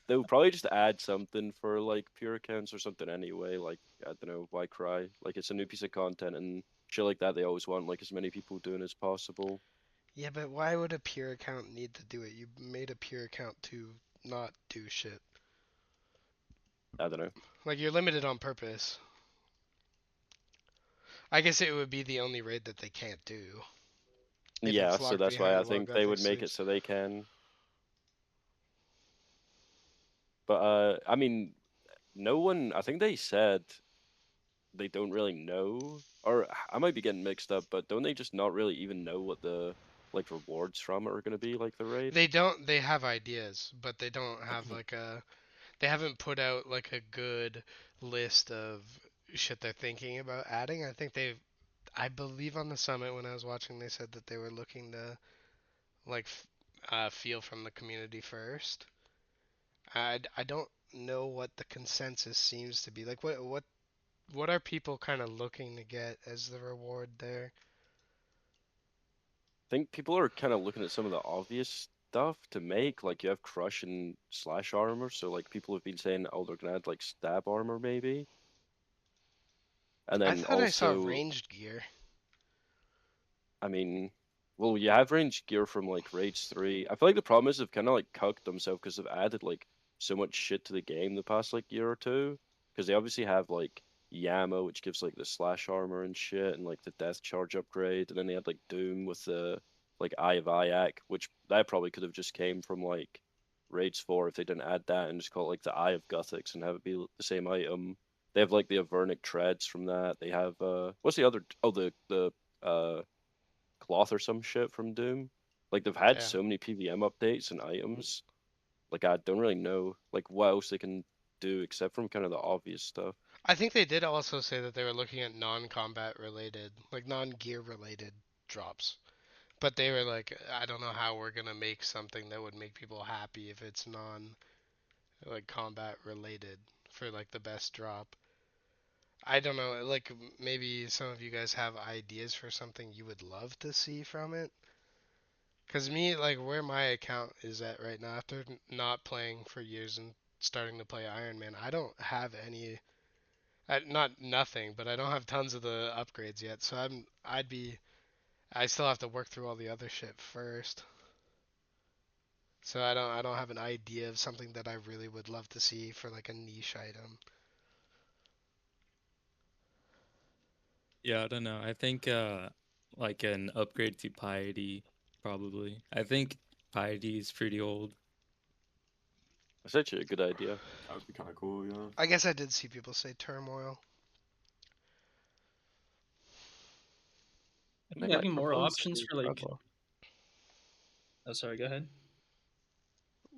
they'll probably just add something for like pure accounts or something anyway. Like I don't know, why cry? Like it's a new piece of content and shit like that. They always want like as many people doing as possible. Yeah, but why would a pure account need to do it? You made a pure account to not do shit. I don't know. Like you're limited on purpose. I guess it would be the only raid that they can't do if Yeah, it's so locked that's why I behind think they Gothic would make it sleeps. so they can. But I mean, no one. I think they said they don't really know, or I might be getting mixed up. But don't they just not really even know what the like rewards from it are going to be like the raid? They don't. They have ideas, but they don't have like a. They haven't put out like a good list of shit they're thinking about adding. I think they've. I believe on the summit when I was watching, they said that they were looking to like feel from the community first. I don't know what the consensus seems to be. Like what are people kind of looking to get as the reward there? Think people are kind of looking at some of the obvious stuff to make. Like you have crush and slash armor, so like people have been saying, oh, they're gonna add like stab armor maybe, and I then thought I saw also, ranged gear. I mean, well, you have range gear from like Rage 3. I feel like the problem is they've kind of like cucked themselves because they've added like so much shit to the game the past like year or two. Because they obviously have like Yama, which gives like the slash armor and shit, and like the death charge upgrade, and then they had like Doom with the like Eye of Ayak, which that probably could have just came from like Rage 4 if they didn't add that and just call it like the Eye of Gothics and have it be the same item. They have like the Avernic treads from that. They have what's the other? Oh, the cloth or some shit from Doom. Like they've had Yeah. so many PVM updates and items. Like I don't really know like what else they can do except from kind of the obvious stuff. I think they did also say that they were looking at non-combat related, like non-gear related drops. But they were like, I don't know how we're gonna make something that would make people happy if it's non like combat related for like the best drop. I don't know, like maybe some of you guys have ideas for something you would love to see from it. Cause me, like where my account is at right now, after not playing for years and starting to play Iron Man, I don't have any, not nothing, but I don't have tons of the upgrades yet. So I still have to work through all the other shit first. So I don't have an idea of something that I really would love to see for like a niche item. Yeah, I don't know. I think like an upgrade to piety probably. I think piety is pretty old. It's actually a good idea. That would be kind of cool, yeah. I guess I did see people say turmoil. Didn't they Having like more propose a options new for pro like. book? Oh, sorry. Go ahead.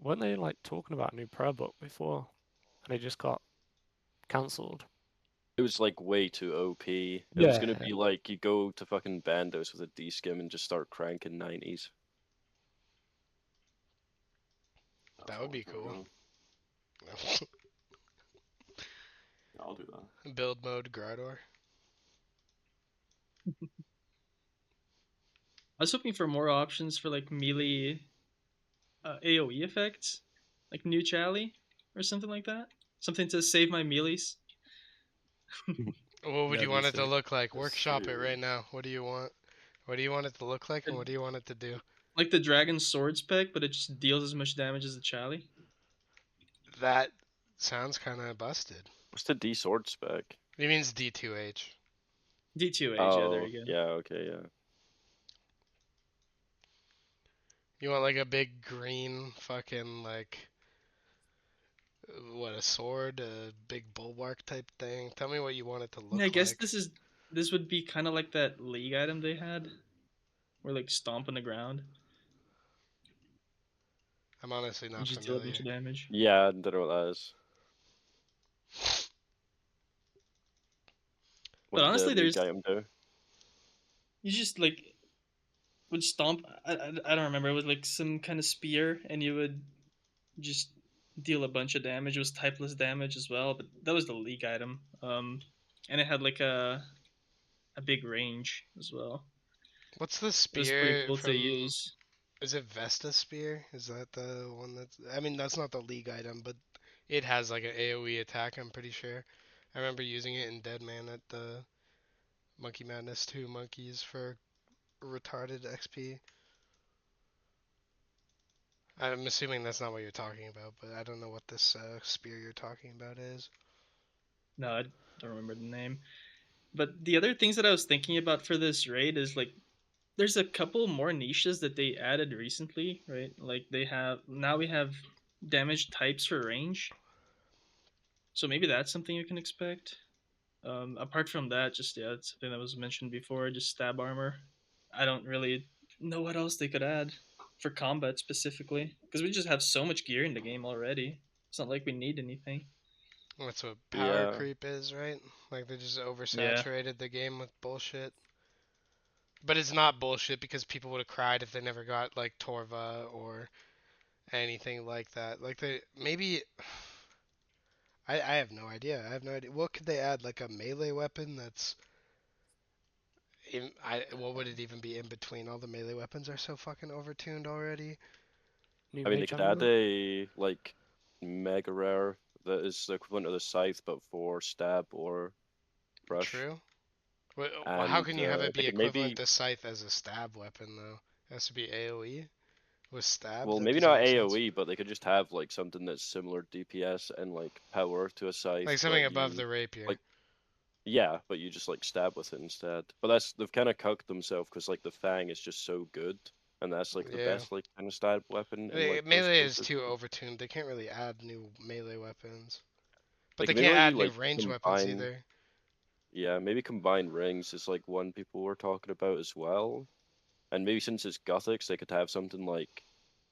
Weren't they like talking about a new pro book before, and it just got cancelled? It was like way too OP. It was gonna Yeah. be like you go to fucking Bandos with a D-skim and just start cranking 90s. That's That a would long be time cool. ago. Yeah, I'll do that. Build mode Grador. I was hoping for more options for like melee AoE effects, like new Chally or something like that. Something to save my melees. What would you That'd be want it to sick. look like? Let's Workshop it see. right now. What do you want? What do you want it to look like, and what And do you want it to do? like the dragon sword spec, but it just deals as much damage as the Chally. That sounds kind of busted. What's the D sword spec? It means D2H. D2H, yeah, there Oh, you go. yeah, okay, yeah. You want like a big green fucking like what, a sword, a big bulwark type thing? Tell me what you want it to Yeah, I look guess like. this would be kind of like that league item they had, where like stomp on the ground, I'm honestly you not just deal a bunch familiar. of damage. Yeah, I don't know what that is. What But did the honestly, league item do? you just like would stomp. I don't remember. It was like some kind of spear, and you would just deal a bunch of damage. It was typeless damage as well, but that was the league item. And it had like a big range as well. What's the It was pretty spear cool to from? use. Is it Vesta spear? Is that the one that's? I mean, that's not the league item, but it has like an AOE attack. I'm pretty sure. I remember using it in Deadman at the Monkey Madness 2 monkeys for retarded XP. I'm assuming that's not what you're talking about, but I don't know what this spear you're talking about is. No, I don't remember the name. But the other things that I was thinking about for this raid is like there's a couple more niches that they added recently, right? Like they have now we have damage types for range. So maybe that's something you can expect. Apart from that, just yeah, it's something that was mentioned before, just stab armor. I don't really know what else they could add for combat specifically because we just have so much gear in the game already. It's not like we need anything. That's what power Yeah. creep is, right? Like they just Yeah, oversaturated the game with bullshit. But it's not bullshit because people would have cried if they never got like Torva or anything like that. Like they maybe I have no idea. I have no idea. What could they add? Like a melee weapon that's what would it even be in between? All the melee weapons are so fucking overtuned already. New I mean, they mage could add amulet? a, like, mega rare that is the equivalent of the scythe, but for stab or brush. True. Well, how And can you have it they be could equivalent maybe, to scythe as a stab weapon though? It has to be AOE with stab. well, That maybe doesn't not make sense. AoE, but they could just have, like, something that's similar DPS and, like, power to a Like scythe, something but above you, the rapier. like, yeah, but you just, like, stab with it instead. But they've kind of cucked themselves because, like, the Fang is just so good. And that's, like, the Yeah. best, like, kind of stab weapon in, like, most Melee is cases. too overtuned. They can't really add new melee weapons. But They they could maybe, can't add new like, ranged weapons combine. either. Yeah, maybe combine rings is like one people were talking about as well. And maybe since it's Gothics, they could have something like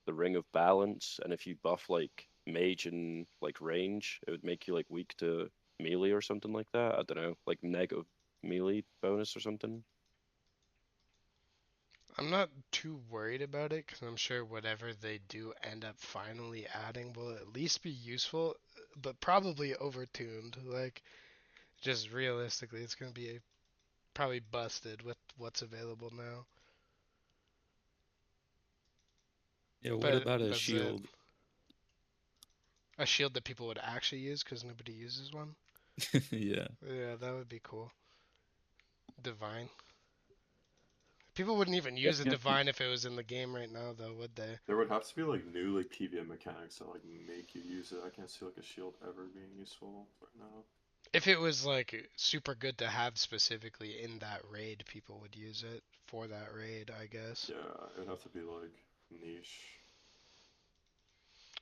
the Ring of Balance, and if you buff like mage and like range, it would make you like weak to melee or something like that. I don't know, like negative melee bonus or something. I'm not too worried about it because I'm sure whatever they do end up finally adding will at least be useful, but probably overtuned. Like, just realistically, it's going to be probably busted with what's available now. Yeah, what But about a that's it. shield? A shield that people would actually use because nobody uses one. Yeah. Yeah, that would be cool. Divine. People wouldn't even Yeah. use a divine if it was in the game right now, though, would they? There would have to be like new like PvM mechanics that like make you use it. I can't see like a shield ever being useful right now. If it was like super good to have specifically in that raid, people would use it for that raid, I guess. Yeah, it would have to be like niche.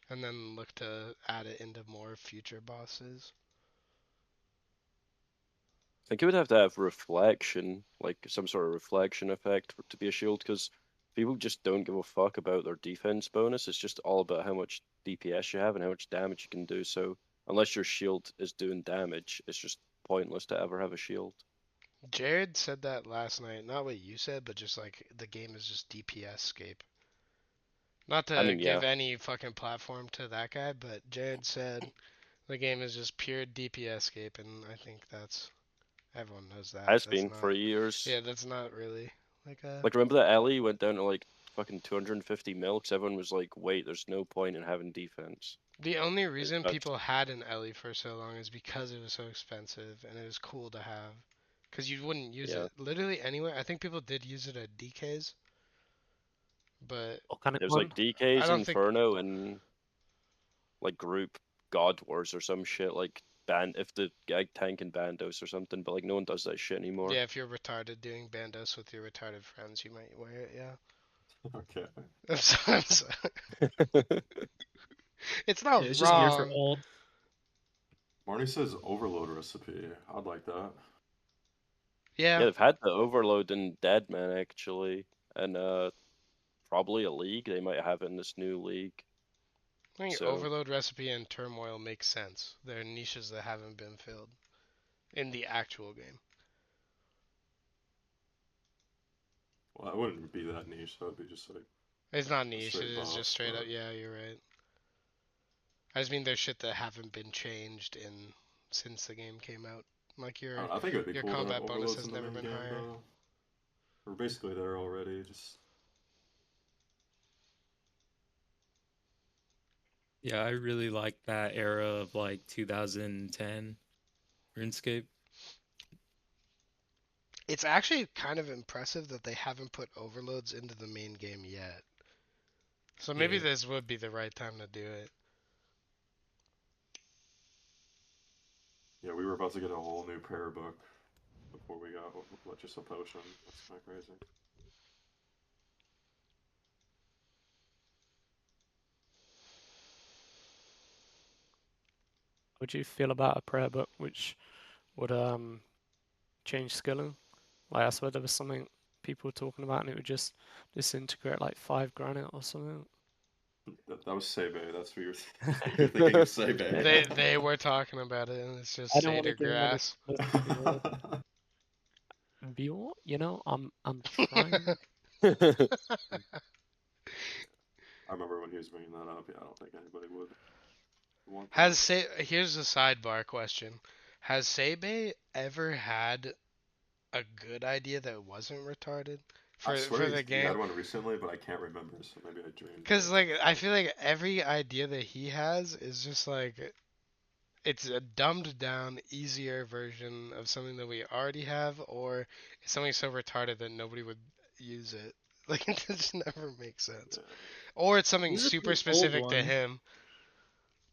And then look to add it into more future bosses. think it would have to have reflection, like some sort of reflection effect to be a shield, because people just don't give a fuck about their defense bonus. It's just all about how much DPS you have and how much damage you can do. So unless your shield is doing damage, it's just pointless to ever have a shield. Jared said that last night. Not what you said, but just like the game is just DPS scape. Not I to mean, yeah, give any fucking platform to that guy, but Jared said the game is just pure DPS scape, and I think that's everyone knows that. has That's been for not. years. Yeah, that's not really like a. Like, remember that Ellie went down to like fucking 250 mil because everyone was like, wait, there's no point in having defense. The only It's reason nuts. people had an Ellie for so long is because it was so expensive and it was cool to have. Because you wouldn't use Yeah, it literally anywhere. I think people did use it at DK's, but Organic it was one. like I DK's don't think. Inferno and like group God Wars or some shit like band if the guy tank and Bandos or something, but like no one does that shit anymore. Yeah, if you're retarded doing bandos with your retarded friends, you might wear it. Yeah. Okay. It's Yeah, not it's just gear for wrong. ult. Marnie says overload recipe. I'd like that. Yeah, Yeah, they've had the Overload in Deadman actually, and probably a league. They might have it in this new league. I think So Overload Recipe and Turmoil make sense. They're niches that haven't been filled in the actual game. Well, that wouldn't be that niche. That would be just like It's not a niche. It straight is buff. just straight up. But Yeah, you're right. I just mean there's shit that haven't been changed in since the game came out. Like I your don't know. I think it would be your cool to have combat bonus overloads has in the never main been game higher. though. We're basically there already. Just Yeah, I really like that era of like 2010 RuneScape. It's actually kind of impressive that they haven't put overloads into the main game yet. So maybe Yeah. this would be the right time to do it. yeah, we were about to get a whole new prayer book before we got just a potion. That's kind of crazy. How would you feel about a prayer book which would change skilling? Like I swear there was something people were talking about and it would just disintegrate like 5 granite or something. That was Sebe. That's what you're thinking of Sebe. They were talking about it, and it's just I don't want to Seder give him any grass. publicity or view. You know, I'm trying. I remember when he was bringing that up. Yeah, I don't think anybody would want that. Here's a sidebar question: Has Sebe ever had a good idea that wasn't retarded I for swear the he had game? one recently, but I can't remember. So maybe I dreamed Cause it. like I feel like every idea that he has is just like it's a dumbed down, easier version of something that we already have, or it's something so retarded that nobody would use it. Like it just never makes sense. Yeah. Or it's something This is a super pretty old specific to one. him.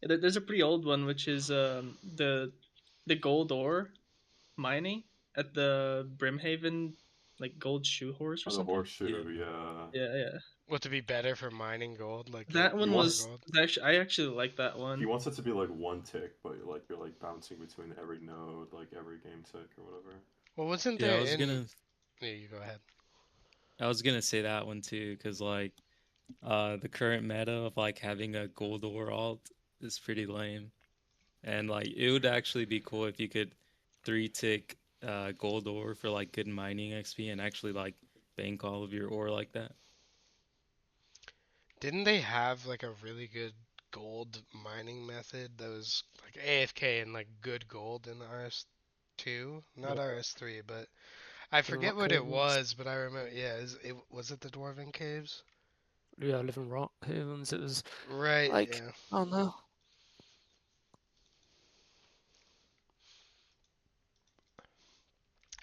Yeah, there's a pretty old one, which is the gold ore mining at the Brimhaven, like gold shoe horse or Oh, the something. Yeah. horseshoe. Yeah. Yeah, yeah. What to be better for mining gold? Like get That He one more wants was gold. actually I actually like that he one. wants it to be like one tick, but like you're like bouncing between every node, like every game tick or whatever. Well, wasn't Yeah, there in? Yeah, you go ahead. I was gonna say that one too, because like the current meta of like having a gold ore alt is pretty lame. And like it would actually be cool if you could 3-tick gold ore for like good mining XP and actually like bank all of your ore like that. Didn't they have like a really good gold mining method that was like AFK and like good gold in RS2? Not Yeah, RS3, but I living forget rock what it havens. was, but I remember. Yeah, was it the Dwarven Caves? Yeah, living rock havens. It was Right. like, Yeah. oh no.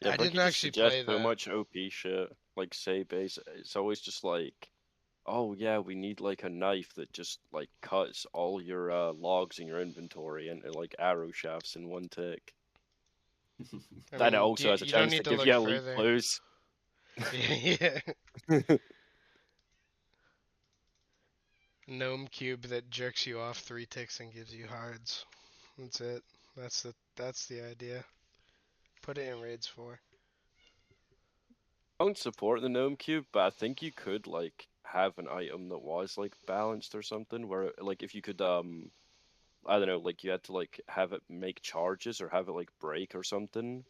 Yeah, I but didn't he just actually suggests play so that. much OP shit. Like say base, it's always just like, oh yeah, we need like a knife that just like cuts all your logs in your inventory into like arrow shafts in one tick. I Then it mean, also has a you don't chance to need to give look you elite further. clues. Yeah. Gnome cube that jerks you off 3 ticks and gives you hards. That's it. That's the idea. Put it in raids 4. I don't support the gnome cube, but I think you could like have an item that was like balanced or something, where like if you could I don't know, like you had to like have it make charges or have it like break or something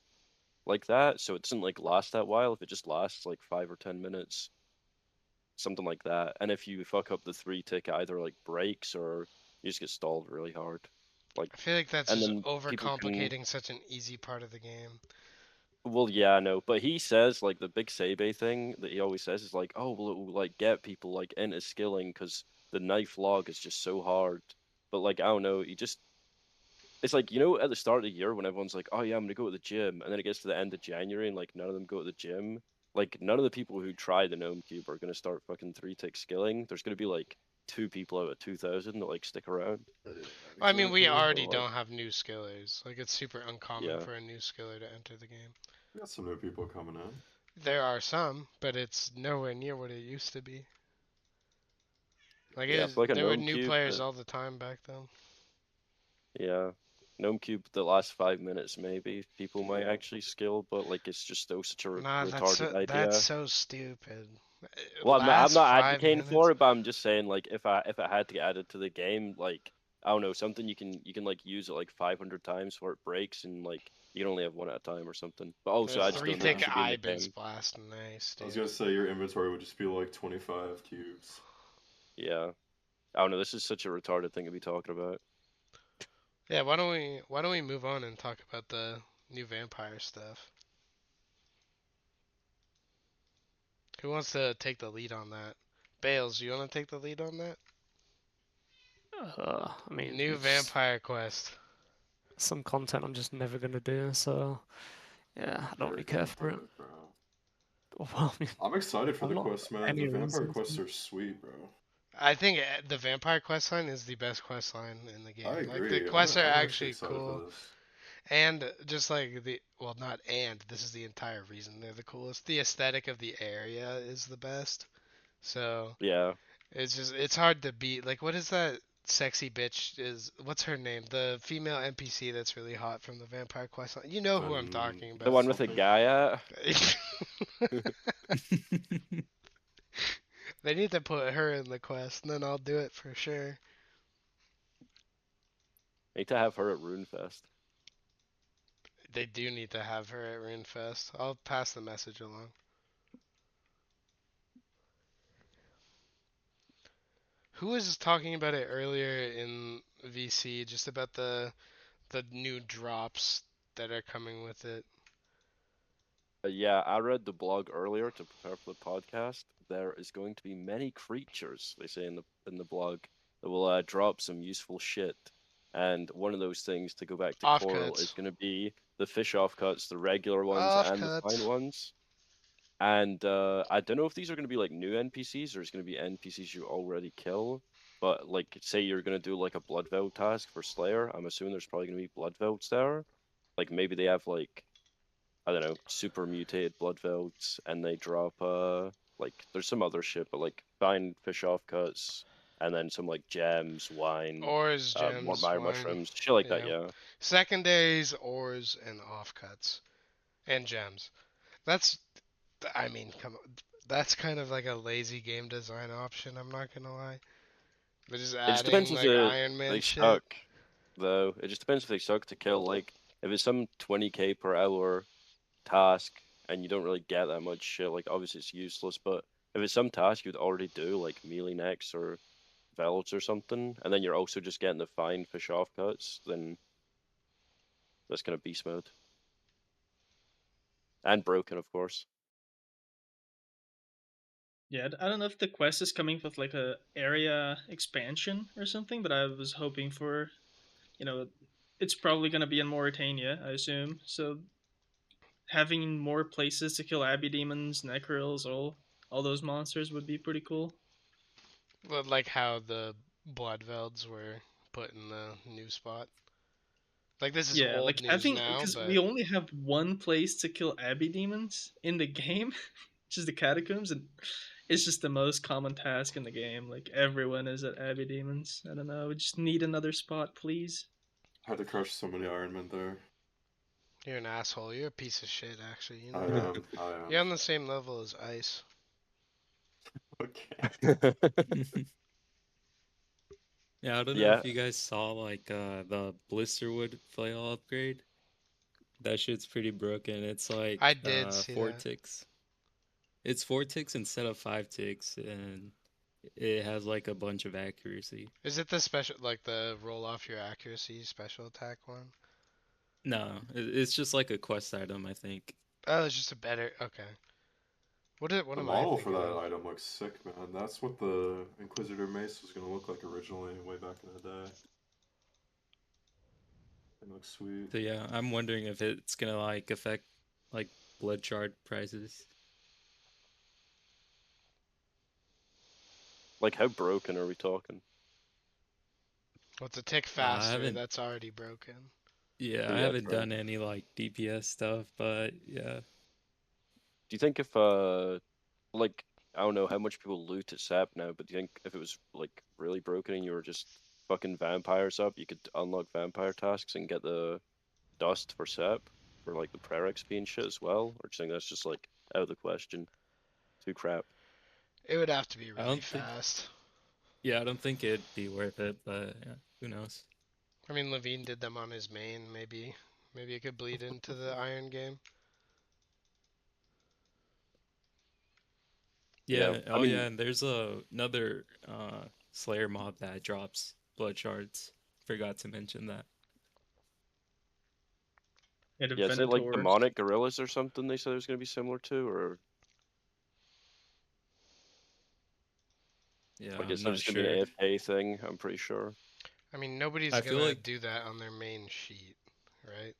like that, so it doesn't like last that while. If it just lasts like 5 or 10 minutes, something like that. And if you fuck up the 3 tick, it either like breaks or you just get stalled really hard. Like, I feel like that's and just then people can. overcomplicating such an easy part of the game. Well, yeah, I know, but he says like the big Sebe thing that he always says is like, oh, well, it will like get people like into skilling because the knife log is just so hard. But like, I don't know, he just it's like at the start of the year when everyone's like, oh yeah, I'm gonna go to the gym, and then it gets to the end of January and like none of them go to the gym. Like none of the people who try the gnome cube are gonna start fucking 3 tick skilling. There's gonna be like 2 people out of 2,000 that like stick around. Yeah, I mean, we exactly. already But like, don't have new skillers. Like, it's super uncommon yeah, for a new skiller to enter the game. We got some new people coming in. There are some, but it's nowhere near what it used to be. Like, yeah, for like a there were gnome new cube. players all the time back then. Yeah, gnome cube. The last 5 minutes, maybe people might actually skill, but like it's just so such a Nah, retarded that's idea. so stupid. Well, I'm Last not 5 advocating for minutes. it, but I'm just saying like if I had to add it to the game, like I don't know, something you can like use it like 500 times before it breaks, and like you can only have one at a time or something. But also, The I just three don't think it tick should be in eye the base game. blast, nice, I was dude. gonna say your inventory would just be like 25 cubes. Yeah, I don't know. This is such a retarded thing to be talking about. Yeah, why don't we move on and talk about the new vampire stuff? Who wants to take the lead on that? Bales, you want to take the lead on that? I mean, New it's vampire quest. some content I'm just never gonna do. So yeah, I don't really Very care for it. bro. Well, I mean, I'm excited for I'm the not quest, man. The any vampire reason quests to. are sweet, bro. I think the vampire quest line is the best quest line in the I game. Like, the agree. quests are I'm actually actually excited cool. for this. And just like not and, this is the entire reason they're the coolest. The aesthetic of the area is the best. So Yeah, it's hard to beat. Like, what is that sexy bitch? What's her name? The female NPC that's really hot from the Vampire Quest line. You know who I'm Then talking the about. one with the something. guy at. They need to put her in the quest, and then I'll do it for sure. Need to have her at Runefest. They do need to have her at RuneFest. I'll pass the message along. Who was talking about it earlier in VC, just about the new drops that are coming with it? Yeah, I read the blog earlier to prepare for the podcast. There is going to be many creatures, they say in the blog, that will drop some useful shit. And one of those things, to go back to Coral, is Offcuts. going to be the fish offcuts, the regular ones and the fine Offcuts. ones. And I don't know if these are going to be like new NPCs or it's going to be NPCs you already kill. But like, say you're going to do like a blood vote task for Slayer, I'm assuming there's probably going to be blood votes there. Like maybe they have like I don't know, super mutated blood velds, and they drop like there's some other shit, but like fine fish offcuts, and then some like gems, wine, Ores, gems, mire wine. mushrooms, shit like that. Yeah. Yeah, Secondaries, ores, and offcuts. And gems. That's, I mean, come on. That's kind of like a lazy game design option, I'm not gonna lie. They're just it just depends adding if like Iron they Man shit. suck though. It just depends if they suck to kill. Like if it's some 20k per hour task and you don't really get that much shit, like obviously it's useless. But if it's some task you'd already do, like melee necks or velds or something, and then you're also just getting the fine fish offcuts, then that's kind of beast mode. And broken, of course. Yeah, I don't know if the quest is coming with like a area expansion or something, but I was hoping for, you know, it's probably gonna be in Mauritania, I assume. So having more places to kill abbey demons, necrils, all those monsters would be pretty cool. But like how the Bloodvelds were put in the new spot. Like, this is Yeah, old like news having now, because we but only have one place to kill abbey demons in the game, which is the catacombs, and it's just the most common task in the game. Like everyone is at abbey demons. I don't know. We just need another spot, please. Had to crush so many Iron Men there. You're an asshole. You're a piece of shit, actually. You I know that. am. I am. You're on the same level as Ice. Okay. Yeah, I don't know Yeah, if you guys saw like the Blisterwood flail upgrade. That shit's pretty broken. It's I like did see four that. ticks. It's 4 ticks instead of 5 ticks, and it has like a bunch of accuracy. Is it the special, like the roll off your accuracy special attack one? No, it's just like a quest item, I think. Oh, it's just a better. Okay. What The am I model for thinking that of? item looks sick, man. That's what the Inquisitor Mace was gonna look like originally, way back in the day. It looks sweet. So yeah, I'm wondering if it's gonna like affect like blood shard prices. like how broken are we talking? Well, it's a tick I faster. haven't, That's already broken. yeah, I Yeah, haven't true. done any like DPS stuff, but yeah, Do you think if like I don't know how much people loot at SAP now, but do you think if it was like really broken and you were just fucking vampires up, you could unlock vampire tasks and get the dust for SAP for like the prayer XP and shit as well? Or do you think that's just like out of the question? Too crap. It would have to be I really don't think, fast. yeah, I don't think it'd be worth it, but yeah, who knows? I mean, Levine did them on his main. Maybe it could bleed into the Iron game. Yeah, Yeah, I oh mean, yeah, and there's another Slayer mob that drops blood shards. Forgot to mention that. Yeah, the yeah, is it like Venators. demonic gorillas or something they said it was going to be similar to? Or Yeah, like I'm is it not just going to be sure. an AFK thing? I'm pretty sure. I mean, nobody's I feel gonna like, do that on their main sheet, right?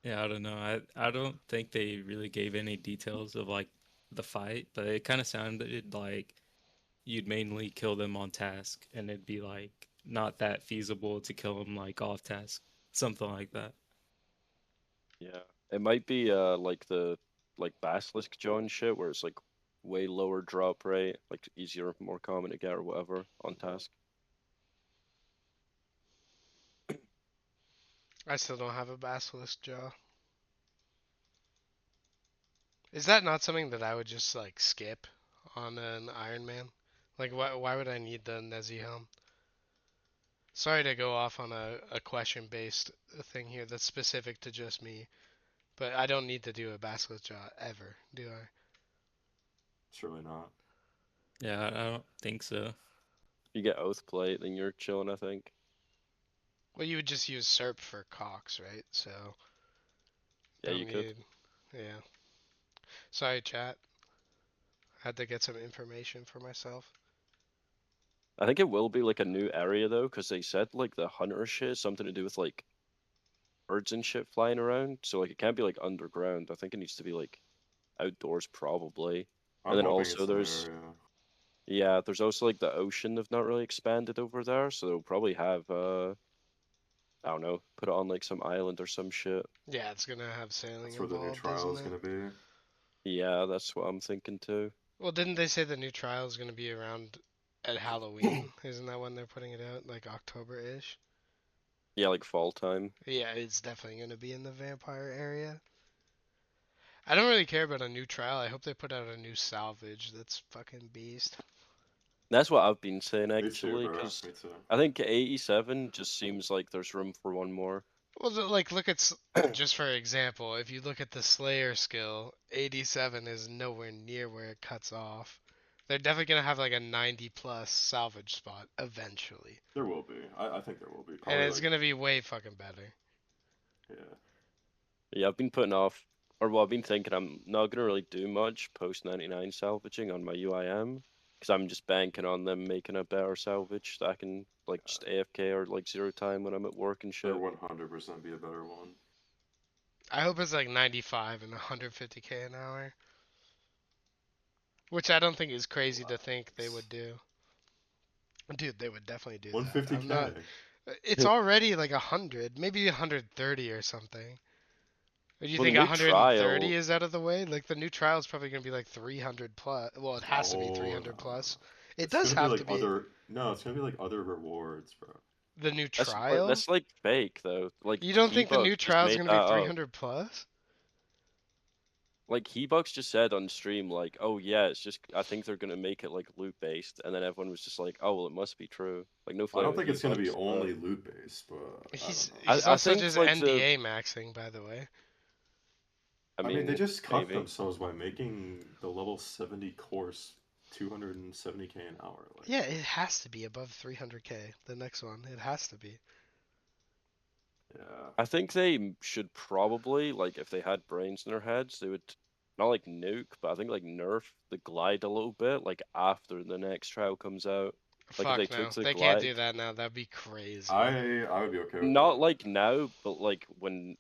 yeah, I don't know. I don't think they really gave any details of like the fight, but it kind of sounded like you'd mainly kill them on task, and it'd be like not that feasible to kill them like off task, something like that. Yeah, it might be like the like basilisk John shit where it's like way lower drop rate, like easier, more common to get or whatever on task. I still don't have a basilisk jaw. Is that not something that I would just like skip on an Iron Man? Like, why would I need the Nezi helm? Sorry to go off on a question based thing here that's specific to just me, but I don't need to do a basilisk jaw ever, do I? Surely not. Yeah, I don't think so. You get oath plate, then you're chilling, I think. Well, you would just use SERP for Cox, right? So, Yeah, don't you could. need. Yeah. Sorry, chat. Had to get some information for myself. I think it will be like a new area though, because they said like the hunter shit is something to do with like birds and shit flying around. So like it can't be like underground. I think it needs to be like outdoors probably. And I'm then hoping also it's that there's area. yeah, there's also like the ocean they've not really expanded over there, so they'll probably have I don't know, put it on like some island or some shit. Yeah, it's gonna have sailing That's where the new involved, trial isn't is it? gonna be. Yeah, that's what I'm thinking too. Well, didn't they say the new trial is gonna be around at Halloween? Isn't that when they're putting it out? Like October-ish? Yeah, like fall time. Yeah, it's definitely gonna be in the vampire area. I don't really care about a new trial. I hope they put out a new salvage that's fucking beast. That's what I've been saying Me too, actually, bro. because Me too. I think 87 just seems like there's room for one more. Well, like, look at, just for example, if you look at the Slayer skill, 87 is nowhere near where it cuts off. They're definitely going to have like a 90 plus salvage spot eventually. There will be. I think there will be. And Probably it's like going to be way fucking better. yeah. Yeah, I've been putting off, or well, I've been thinking I'm not gonna really do much post 99 salvaging on my UIM, because I'm just banking on them making a better salvage that I can like just AFK or like zero time when I'm at work and There shit. 100% be a better one. I hope it's like 95 and 150k an hour. Which I don't think is crazy to think they would do. Dude, they would definitely do that. I'm 150k. not. It's already like 100, maybe 130 or something. Or do you Well, the think new 130 trial, is out of the way? Like the new trial is probably going to be like 300 plus. Well, it has to be Oh 300 no. plus. It It's does gonna be have like to be. other. No, it's gonna be like other rewards, bro. The new That's trial? that's like fake though. Like You don't think the new Hebucks just trial is made gonna that be up. 300 plus? Like Hebucks just said on stream, like, "Oh yeah, it's just I think they're gonna make it like loot based," and then everyone was just like, "Oh well, it must be true." Like no I flame don't with think it's gonna be Hebucks. only loot based, but I don't He's know. he's I also think just like the NDA maxing, by the way. I I mean, they mean just cut maybe. themselves by making the level 70 course 270k an hour. Like, Yeah, it has to be above 300k. The next one, it has to be. yeah. I think they should probably like if they had brains in their heads, they would not like nuke, but I think like nerf the glide a little bit, like after the next trial comes out. Like if they Fuck took no, the they can't glide, do that now. That'd be crazy. I would be okay with not that. like now, but like when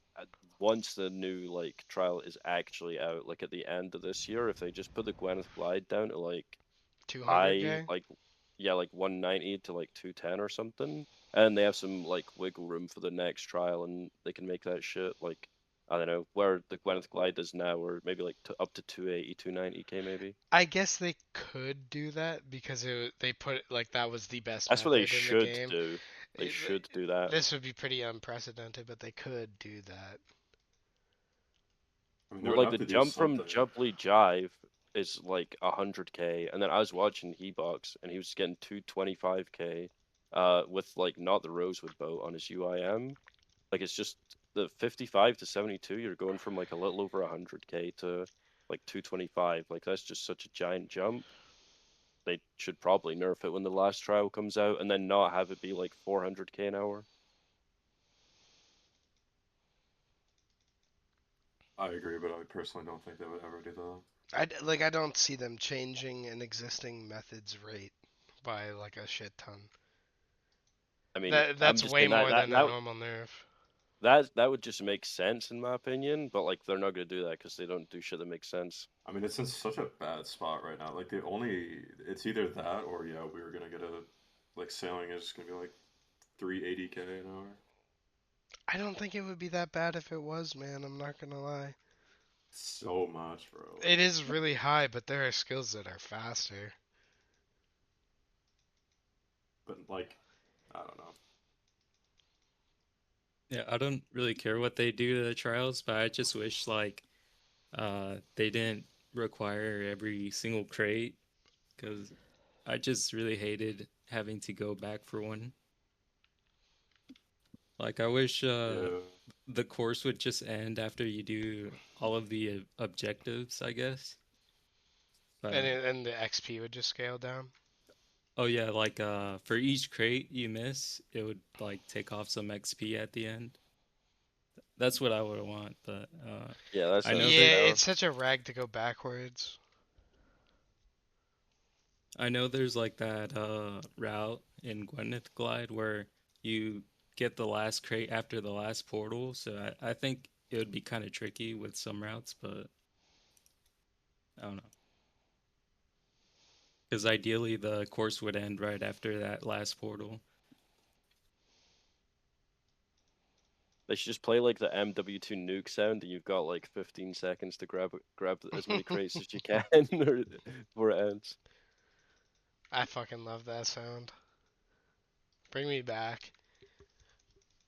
once the new like trial is actually out, like at the end of this year, if they just put the Gwyneth glide down to like high, 200k. like yeah, like 190 to like 210 or something, and they have some like wiggle room for the next trial, and they can make that shit like I don't know where the Gwyneth glide is now, or maybe like up to 280, 290k maybe. I guess they could do that because they put it like that was the best That's what they method in the should game. do. They It- should do that. this would be pretty unprecedented, but they could do that. I mean, they Well, would like have the to do jump from something. Jubbly Jive is like 100k, and then I was watching Hebox, and he was getting 225k, with like not the Rosewood boat on his UIM. Like it's just the 55 to 72, you're going from like a little over 100k to like 225. Like that's just such a giant jump. They should probably nerf it when the last trial comes out, and then not have it be like 400k an hour. I agree, but I personally don't think they would ever do that. I don't see them changing an existing method's rate by like a shit ton. I mean, I'm That's just way saying more than a normal nerf. that would just make sense in my opinion, but like they're not gonna do that because they don't do shit that makes sense. I mean, it's in such a bad spot right now. Like, it's either that or, yeah, we were gonna get like, sailing is gonna be like 380k an hour. I don't think it would be that bad if it was, man. I'm not gonna lie. So much, bro. It is really high, but there are skills that are faster. But, like, I don't know. Yeah, I don't really care what they do to the trials, but I just wish like they didn't require every single crate because I just really hated having to go back for one. Like I wish Yeah. the course would just end after you do all of the objectives, I guess. But And the XP would just scale down. oh yeah, like for each crate you miss, it would like take off some XP at the end. That's what I would want, but Yeah, that's I know Yeah, that it's such a rag to go backwards. I know there's like that route in Gwyneth Glide where you get the last crate after the last portal, so I think it would be kind of tricky with some routes, but I don't know. Because ideally the course would end right after that last portal. They should just play like the MW2 nuke sound, and you've got like 15 seconds to grab as many crates as you can before it ends. I fucking love that sound. Bring me back.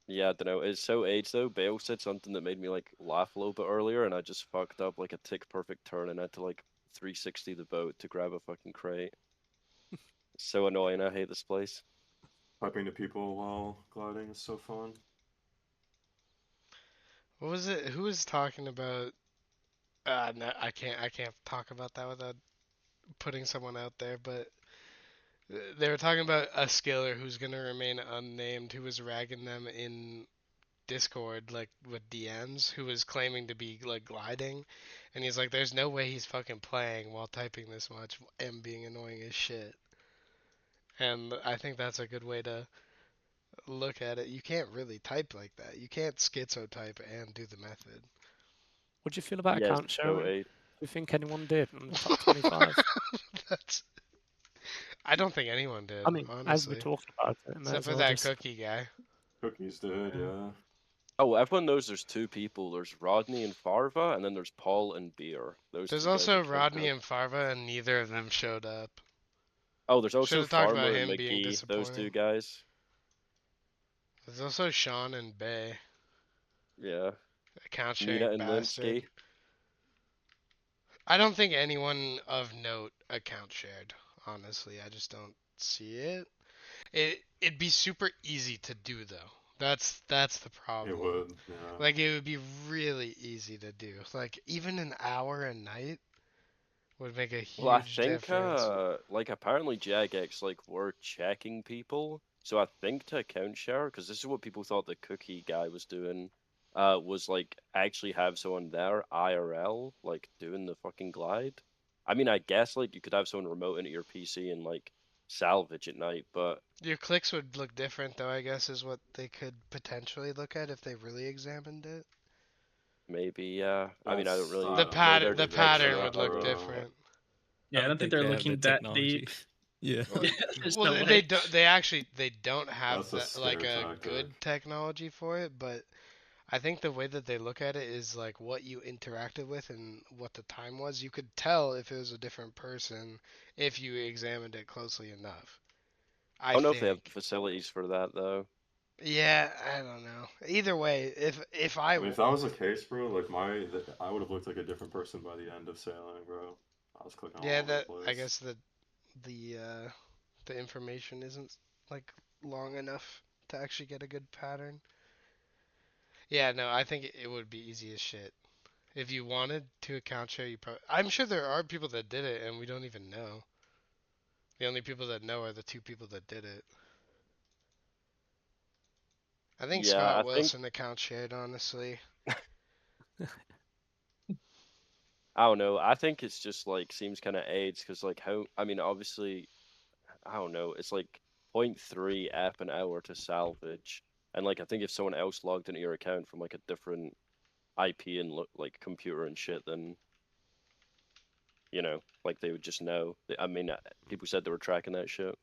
Yeah, I don't know. It's so aged though. Bale said something that made me like laugh a little bit earlier, and I just fucked up like a tick perfect turn and had to like 360 the boat to grab a fucking crate. It's so annoying. I hate this place. Piping to people while gliding is so fun. What was it? Who was talking about? No, I can't. I can't talk about that without putting someone out there. But they were talking about a skiller who's gonna remain unnamed, who was ragging them in Discord, like with DMs, who was claiming to be like gliding, and he's like, "There's no way he's fucking playing while typing this much and being annoying as shit." And I think that's a good way to look at it. You can't really type like that. You can't schizo type and do the method. What do you feel about Yeah, it's account so sharing? Do aged. you think anyone did in the top 25? That's. I don't think anyone did, I mean, as we're honestly, talking about it, may except as for well that just. cookie guy. Cookies did, Yeah. yeah. Oh, everyone knows there's two people. There's Rodney and Farva, and then there's Paul and Beer. Those There's two guys are also cloaked Rodney up. and Farva, and neither of them showed up. Oh, there's Should also have talked about Farmer and him being McGee. Those two disappointing. guys. There's also Sean and Bay, Yeah. account Mina sharing and bastard. Linsky. I don't think anyone of note account shared. Honestly, I just don't see it. It'd be super easy to do though. That's the It problem. would, yeah. Like it would be really easy to do. Like even an hour a night would make a Well, I huge think difference. like apparently Jagex like were checking people. So I think to account share, because this is what people thought the cookie guy was doing, was like actually have someone there IRL, like doing the fucking glide. I mean, I guess like you could have someone remote into your PC and like salvage at night, but Your clicks would look different though, I guess is what they could potentially look at if they really examined it. maybe yeah. I mean, I don't That's The really know pattern their the they did defense of pattern that, would that, look but bro. different. Yeah, I don't think they're they have the looking that technology. deep. Yeah. Well, Yeah, there's well, no they way. don't. They actually they don't have That's a that like scare a tactic. good technology for it. But I think the way that they look at it is like what you interacted with and what the time was. You could tell if it was a different person if you examined it closely enough. I I don't know if they have the think. facilities for that though. Yeah, I don't know. Either way, if I I mean, if that was the case, bro, like I would have looked like a different person by the end of sailing, bro. I was clicking all yeah, over the that I place. guess the information isn't like long enough to actually get a good pattern. Yeah, no, I think it would be easy as shit. If you wanted to account share, you probably. I'm sure there are people that did it, and we don't even know. The only people that know are the two people that did it. I think Yeah, Scott I think Wilson account shared, honestly. I don't know. I think it's just like seems kind of AIDS because like how I mean obviously I don't know. It's like zero point 0.3 app an hour to salvage, and like I think if someone else logged into your account from like a different IP and look like computer and shit, then like they would just know. I mean, people said they were tracking that shit.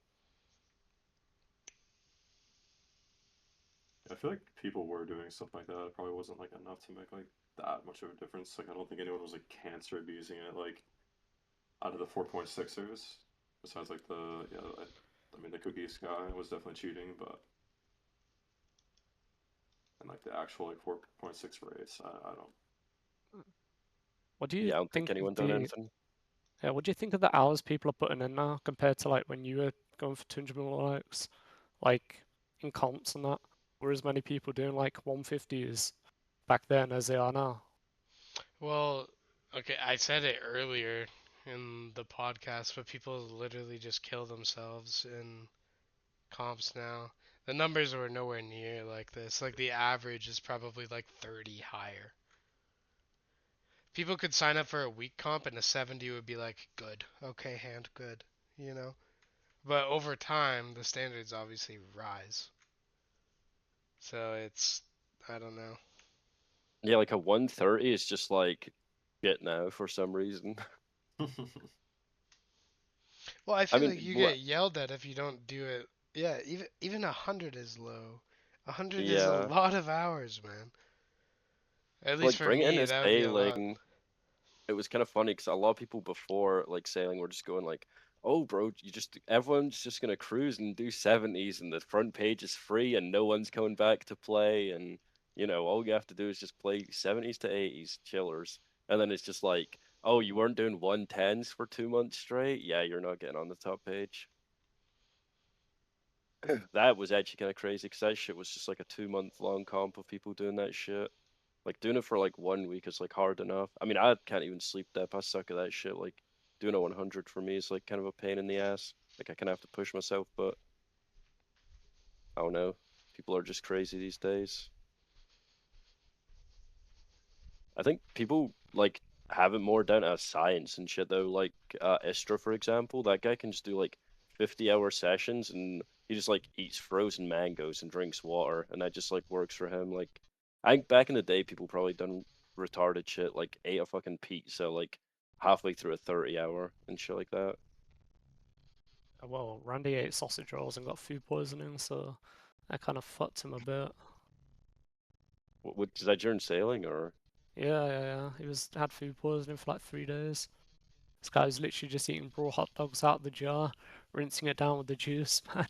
I feel like people were doing stuff like that. It probably wasn't like enough to make like that much of a difference. Like I don't think anyone was like cancer abusing it. Like out of the 4.6ers, besides like I mean the cookies guy was definitely cheating, but and like the actual like 4.6 rates, I don't. What do you Yeah, I don't think think of anyone done the anything. what do you think of the hours people are putting in now compared to like when you were going for 200 million likes, like in comps and that? Were as many people doing like 150s back then as they are now? Well, okay, I said it earlier in the podcast, but people literally just kill themselves in comps now. The numbers were nowhere near like this. Like the average is probably like 30 higher. People could sign up for a week comp and a 70 would be like good. Okay, hand good, you know. But over time, the standards obviously rise. So it's I don't know. Yeah, like a 130 is just like shit now for some reason. Well, I I feel like mean, you get yelled at if you don't do it. Yeah, even 100 is low. 100 is a yeah, lot of hours, man. At least like for bringing it me, into that would be a lot. sailing. It was kind of funny because a lot of people before like sailing were just going like, "Oh, bro, everyone's just gonna cruise and do 70s, and the front page is free, and no one's coming back to play, and all you have to do is just play 70s to 80s chillers." And then it's just like, "Oh, you weren't doing 110s for 2 months straight? Yeah, you're not getting on the top page." That was actually kind of crazy because that shit was just like a 2 month long comp of people doing that shit. Like doing it for like 1 week is like hard enough. I mean, I can't even sleep dep. I suck at that shit. Like doing a 100 for me is like kind of a pain in the ass. Like I kind of have to push myself, but I don't know. People are just crazy these days. I think people like have it more down to science and shit though. Like Istra, for example, that guy can just do like 50-hour sessions and he just like eats frozen mangoes and drinks water, and that just like works for him. Like I think back in the day, people probably done retarded shit like ate a fucking pizza like halfway through a 30-hour and shit like that. Well, Randy ate sausage rolls and got food poisoning, so that kind of fucked him a bit. What is that during sailing or? Yeah. He had food poisoning for like 3 days. This guy was literally just eating raw hot dogs out of the jar, rinsing it down with the juice, man.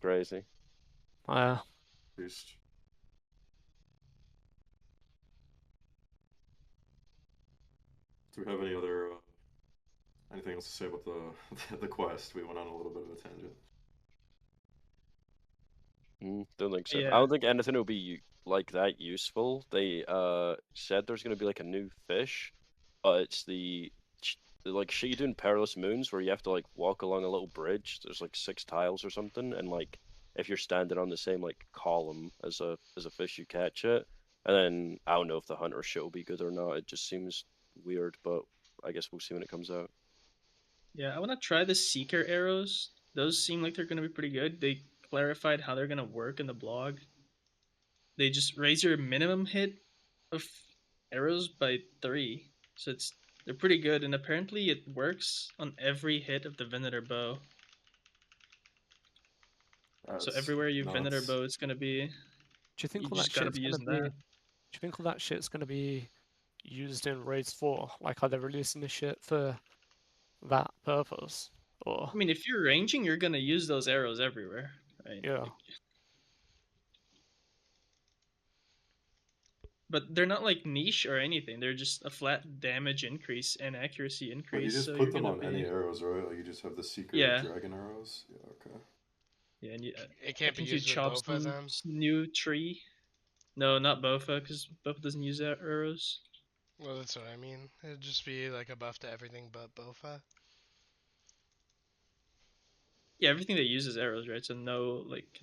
Crazy. Uh, Beast. Do we have any other anything else to say about the the quest? We went on a little bit of a tangent. Don't think so. I Yeah. don't think anything will be like that useful. They said there's gonna be like a new fish, but it's the like shit you do in Perilous Moons where you have to like walk along a little bridge. There's like 6 tiles or something, and like if you're standing on the same like column as a fish, you catch it. And then I don't know if the hunter shit will be good or not. It just seems weird, but I guess we'll see when it comes out. Yeah, I want to try the Seeker arrows. Those seem like they're going to be pretty good. They clarified how they're going to work in the blog. They just raise your minimum hit of arrows by 3. So they're pretty good, and apparently it works on every hit of the Venator bow. So That's everywhere you Venator nuts. bow, it's going to be. do you think You all that just got to shit's be gonna using be? that. Do you think all that shit's gonna be used in Raids 4? Like, are they releasing this shit for that purpose? Or I mean, if you're ranging, you're going to use those arrows everywhere, right? yeah, But they're not like niche or anything. They're just a flat damage increase and accuracy But you increase. just So put you're them gonna on any be arrows, right? Like you just have the Seeker yeah, Dragon arrows. Yeah, okay. yeah. And It I can't be think you used with chop Bofa some then. new tree. No, not Bofa, because Bofa doesn't use arrows. Well, that's what I mean. It'd just be like a buff to everything but Bofa. Yeah, everything that uses arrows, right? So no like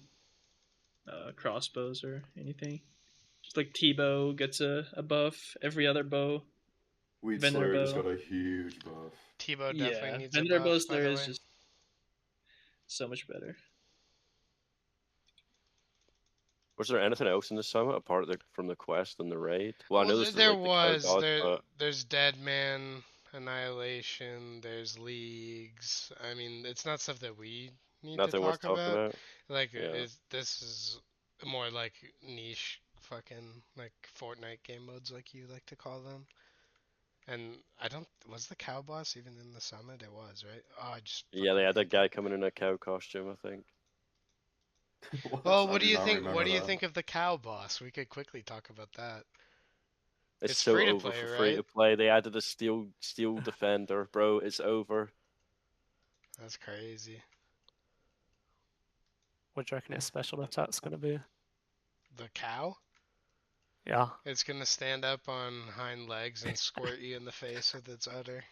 crossbows or anything. Just like T-bow gets a buff. Every other bow, Weed Venator Slayer just bow. got a huge buff. T-Bow definitely Yeah, needs a Venator bow buff, by Slayer the is way. just so much better. Was there anything else in the summit apart from the quest and the raid? Well, I Well, know there's there like the cow was gods, but there's Deadman, Annihilation, there's Leagues. I mean, it's not stuff that we need to nothing worth talk talking about. about. Like, Yeah. this is more like niche, fucking like Fortnite game modes, like you like to call them. And I don't was the cow boss even in the summit? It was, right? Oh, I just Yeah, they fucking had that hate that. guy coming in a cow costume, I think. What? Well, I what do do you not think? What remember do you that. think of the cow boss? We could quickly talk about that. It's It's so free to over play, for free right? to play. They added a steel defender, bro. It's over. That's crazy. what do you reckon its special attack's gonna be? The cow? Yeah, It's gonna stand up on hind legs and squirt you in the face with its udder,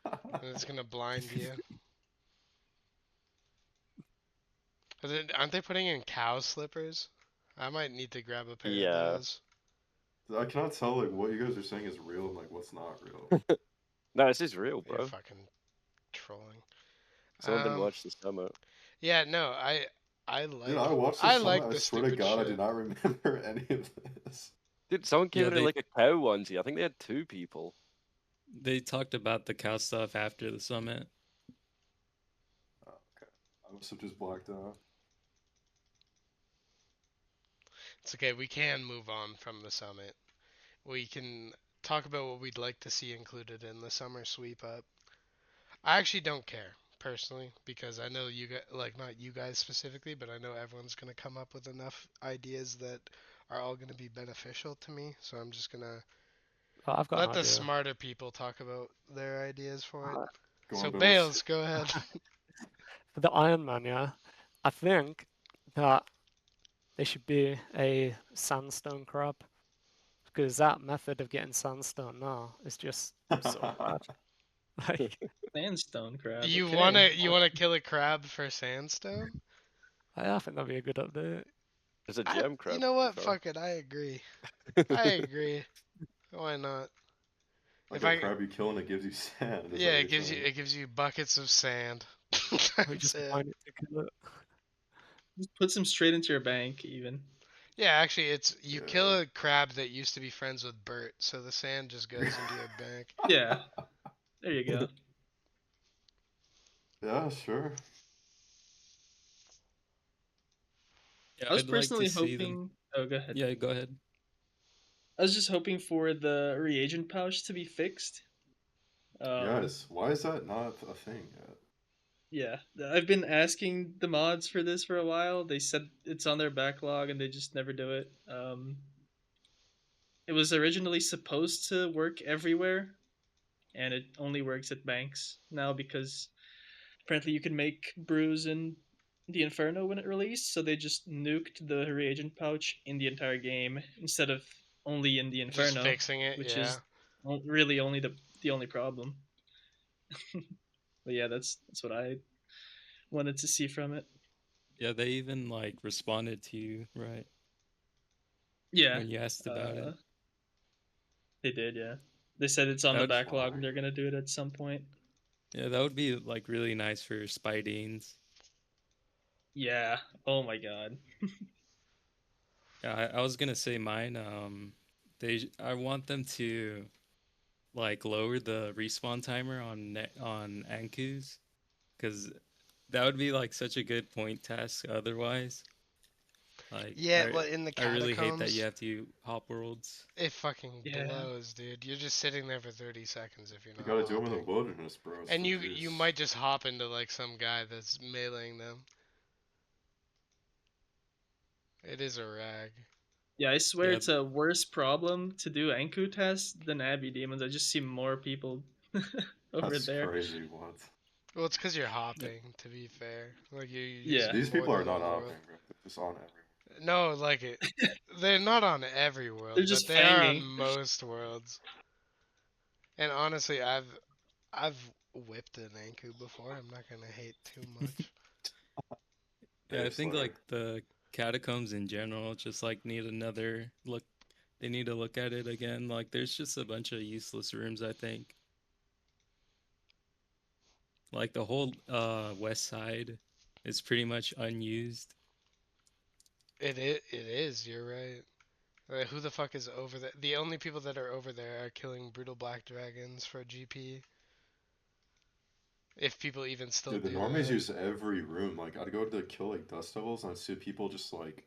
and it's gonna blind you. Aren't they putting in cow slippers? I might need to grab a pair of Yeah. those. I cannot tell like what you guys are saying is real and like what's not real. No, this is real, You're bro. fucking trolling. Someone didn't watch the summit. Yeah, no, Dude, I watched the I summit. like I the swear to stupid God, I do shit. not remember any of this. Dude, someone gave Yeah, it they like a cow onesie. I think they had 2 people. they talked about the cow stuff after the summit. Oh, okay, I must have just blacked out. It's okay, we can move on from the summit. We can talk about what we'd like to see included in the summer sweep up. I actually don't care personally because I know you guys, like not you guys specifically, but I know everyone's gonna come up with enough ideas that are all gonna be beneficial to me. So I'm just gonna oh, I've got an let the idea. smarter people talk about their ideas for it. Go So on, Bills. Bales, go ahead. For the Iron Man, yeah, I think that there should be a sandstone crab because that method of getting sandstone now is just so bad. Like, Sandstone crab. you Okay. wanna kill a crab for sandstone? I think that'd be a good update. There's a gem You crab, know to be what? fair. Fuck it. I agree. I agree. Why not? Like If a I crab you kill and it gives you sand. Is Yeah, that it what you're gives you saying? buckets of sand. We That's just it. find it to kill it. Just puts them straight into your bank, even. Yeah, actually, it's you kill Yeah. a crab that used to be friends with Bert, so the sand just goes into your bank. Yeah. There you go. Yeah, sure. Yeah, I was I'd like to personally see them. hoping. Oh, go ahead. Yeah, go ahead. I was just hoping for the reagent pouch to be fixed. Yes. Why is that not a thing yet? Yeah, I've been asking the mods for this for a while. They said it's on their backlog and they just never do it. It was originally supposed to work everywhere, and it only works at banks now because apparently you can make brews in the Inferno when it released, so they just nuked the reagent pouch in the entire game instead of only in the Just Inferno, fixing it, which yeah. is really only the only problem. But yeah, that's what I wanted to see from it. Yeah, they even like responded to you, right? Yeah, When you asked about uh, it. they did. Yeah, they said it's on That the would, backlog and Why? they're gonna do it at some point. yeah, that would be like really nice for Spideens. Yeah. Oh my god. Yeah, I was gonna say mine. I want them to like lower the respawn timer on Ankus, because that would be like such a good point task otherwise. Like Yeah, well, in the I really hate that you catacombs, have to hop worlds. it fucking Yeah. blows, dude. You're just sitting there for 30 seconds if you're You not gotta do them in the hopping. wilderness, bro. It's And the you juice. might just hop into like some guy that's meleeing them. It is a rag. Yeah, I swear Yeah, it's a worse problem to do Anku tests than Abbey Demons. I just see more people over That's there. crazy. What? Well, it's because you're yeah, hopping, to be fair. Like, you're Yeah. using These more people are than not one world. hopping, bro. They're just on everywhere. No, like it. They're not on every They're world, but just they are on fanging. most worlds. And honestly, I've whipped an Anku before. I'm not gonna hate too much. yeah. I Hey, think Slayer. like the catacombs in general just like need another look. They need to look at it again. Like there's just a bunch of useless rooms. I think like the whole west side is pretty much unused. It is. You're right. Who the fuck is over there? The only people that are over there are killing brutal black dragons for GP. If people even still Dude, the do normies that. use every room. Like, I'd go to kill like dust devils, and I'd see people just like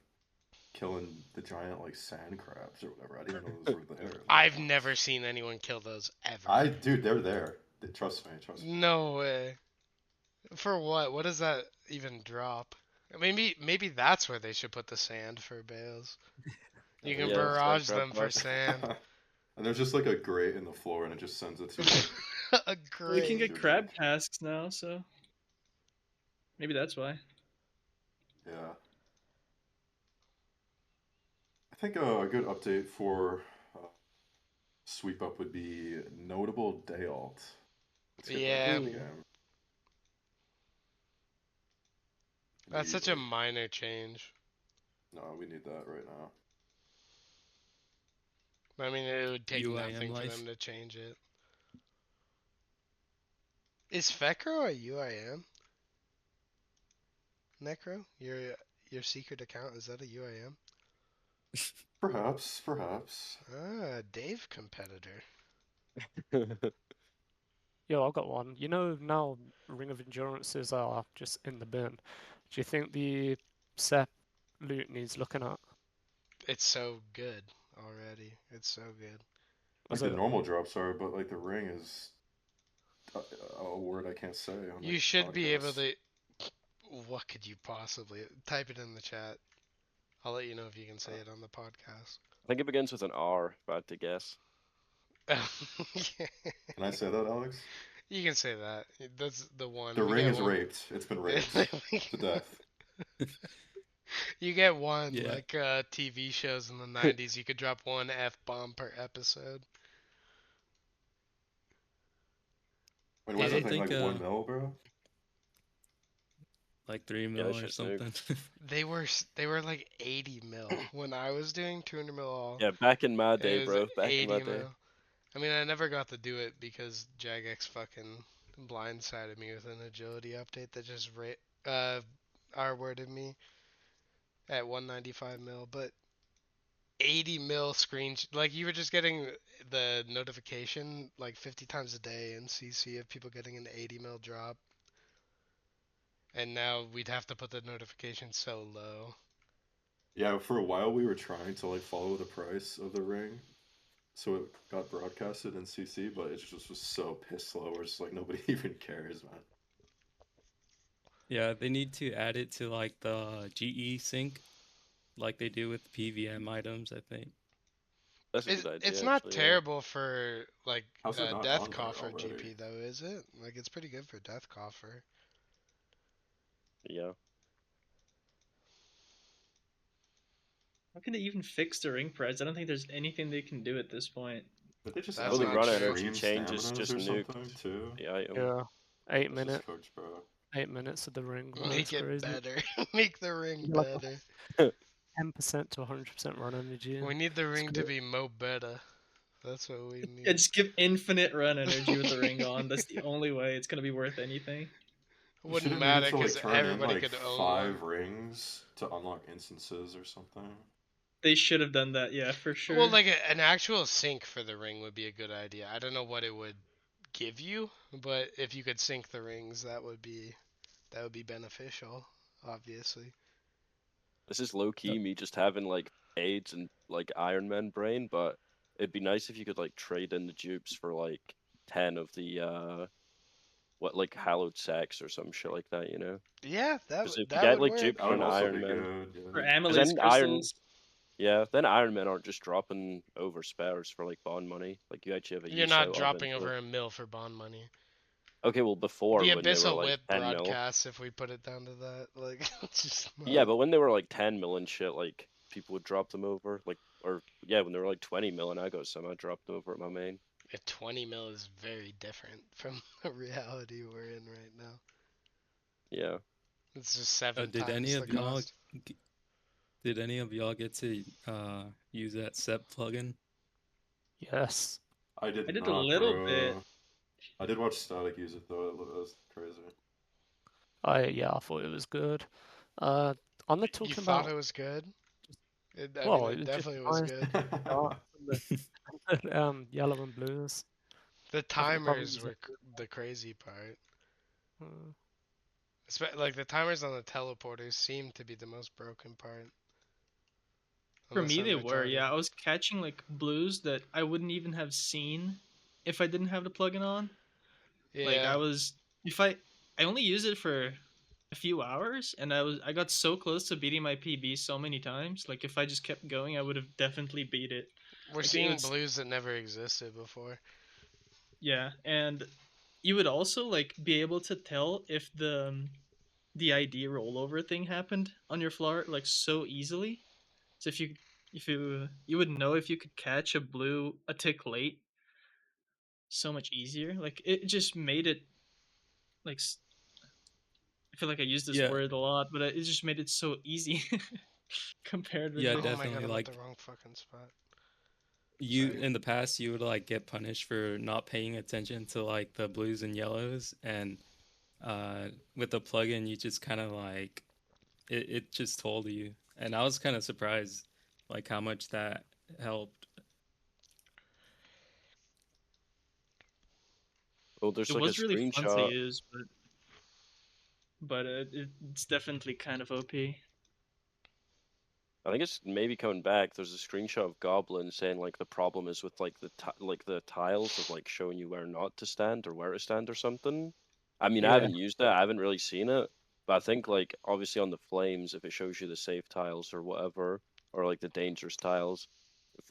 killing the giant like sand crabs or whatever. I didn't even know those were there. Like, I've what? never seen anyone kill those ever. Dude, they're there. Trust me, trust me. No way. For what? What does that even drop? Maybe that's where they should put the sand for bales. You can Yeah, Yeah. sand barrage crab them for bar. sand. And there's just like a grate in the floor, and it just sends it to you. A Well, you can It's great. get your crab drink. tasks now, so maybe that's why. Yeah. I think a good update for uh, sweep up would be notable day alt. Let's get that Yeah, into the Ooh. game. that's such a Immediately. minor change. No, we need that right now. I mean, it would take UIM nothing for life. them to change it. Is Fecro a UIM? Necro? Your secret account, is that a UIM? Perhaps, perhaps. Ah, Dave competitor. Yo, I've got one. You know, now Ring of Endurances are just in the bin. Do you think the SEP loot needs looking at? It's so good already. It's so good. Like Was the it? normal drops are, but like the ring is a, a word I can't say on the You should be able podcast. to. What could you possibly type it in the chat? I'll let you know if you can say it on the podcast. I think it begins with an R, if I had to guess. Can I say that, Alex? You can say that. That's the one. The You ring get is one. raped. It's been raped to death. You get one. Yeah. Like TV shows in the 90s, you could drop one F bomb per episode. Wait, I what's It, that don't it thing think like 1 mil, bro? like 3 Yeah, that mil or shit's new. something. they were like 80 mil when I was doing 200 mil all. Yeah, back in my day, It was bro. Back in my 80 day. mil. I mean, I never got to do it because Jagex fucking blindsided me with an agility update that just R-worded me at 195 mil. But 80 mil like you were just getting the notification like 50 times a day in CC of people getting an 80 mil drop. And now we'd have to put the notification so low. Yeah, for a while we were trying to like follow the price of the ring, so it got broadcasted in CC, but it just was so piss low. Where it's like nobody even cares, man. Yeah, they need to add it to like the GE sync, like they do with PVM items, I think. That's a It's good it's idea, not actually. Yeah. terrible for like How's it not Death on there Coffer already? GP though, is it? Like it's pretty good for Death Coffer. Yeah. How can they even fix the ring price? I don't think there's anything they can do at this point. Did they just That's add Only like not run true. energy extreme changes staminas just or nuke something too? the item. Yeah, 8 That's minute, just cooked, bro. 8 minutes of the ring run. Make It's it crazy. better. Make the ring Like better. 10% to 100% run energy. We need the It's ring to great. be Mo Beta. That's what we Yeah, need. just give infinite run energy with the ring on. That's the only way it's gonna be worth anything. You Wouldn't shouldn't need matter to like because turn in everybody like could own one. 5 rings to unlock instances or something. They should have done that, yeah, for Well, sure. like an actual sync for the ring would be a good idea. I don't know what it would give you, but if you could sync the rings, that would be beneficial, obviously. This is low key me just having like AIDS and like Iron Man brain, but it'd be nice if you could like trade in the dupes for like 10 of the what like hallowed sacks or some shit like that, you know? Yeah, Because if you that get would like work. dupes That for would an also Iron be Man, good. For Yeah. because Amelie's then Iron, crystals, yeah, then Iron Men aren't just dropping over spares for like bond money. Like you actually have a You're use not out of dropping into it. over a mil for bond money. Okay, well before The when they were Abyssal like Whip 10 mil. broadcasts, if we put it down to that, like, it's just Yeah, not. but when they were like 10 mil and shit, like people would drop them over. Like, or yeah, when they were like 20 mil and I got some, I dropped them over at my main. A 20 mil is very different from the reality we're in right now. Yeah. It's just seven Did any times the of y'all cost. did any of y'all get to use that SEP plugin? Yes. I did I did a not, little bit. bro. I did watch Static use it though. It was crazy. I thought it was good. Uh, on the You talking thought about, it was good? I mean, well, it it was just definitely was nice good. start from the yellow and blues. The I think the problem timers is were the crazy part. uh, Like the timers on the teleporters seem to be the most broken part. For Unless me, I'm they were, retarded. yeah. I was catching like blues that I wouldn't even have seen if I didn't have the plugin on. Like Yeah, I was, if I only used it for a few hours, and I got so close to beating my PB so many times. Like if I just kept going, I would have definitely beat it. we're Like it seeing was, blues that never existed before. yeah, and you would also like be able to tell if the ID rollover thing happened on your floor like so easily. So if you would know if you could catch a blue a tick late so much easier. Like it just made it like I feel like I use this Yeah, word a lot, but it just made it so easy yeah, comparatively. Oh my god, definitely. I'm at the Like wrong fucking spot. you Sorry. in the past, you would like get punished for not paying attention to like the blues and yellows, and with the plugin, you just kind of like it just told you, and I was kind of surprised like how much that helped. Well, there's It like a was really fun to screenshot. use, but it's definitely kind of OP. I think it's maybe coming back. There's a screenshot of Goblin saying like the problem is with like the tiles of like showing you where not to stand or where to stand or something. I mean, I yeah, haven't used it. I haven't really seen it, but I think like obviously on the flames, if it shows you the safe tiles or whatever, or like the dangerous tiles,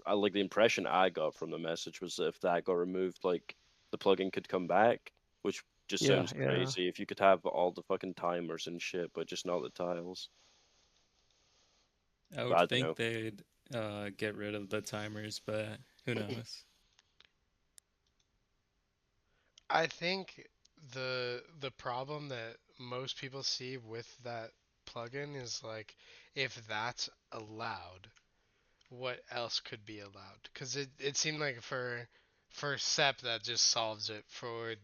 like the impression I got from the message was that if that got removed, like the plugin could come back, which just yeah, sounds yeah. crazy. If you could have all the fucking timers and shit, but just not the tiles. I But would I don't know. think they'd get rid of the timers, but who knows? I think the problem that most people see with that plugin is like if that's allowed, what else could be allowed? Because it seemed like for SEP that just solves it for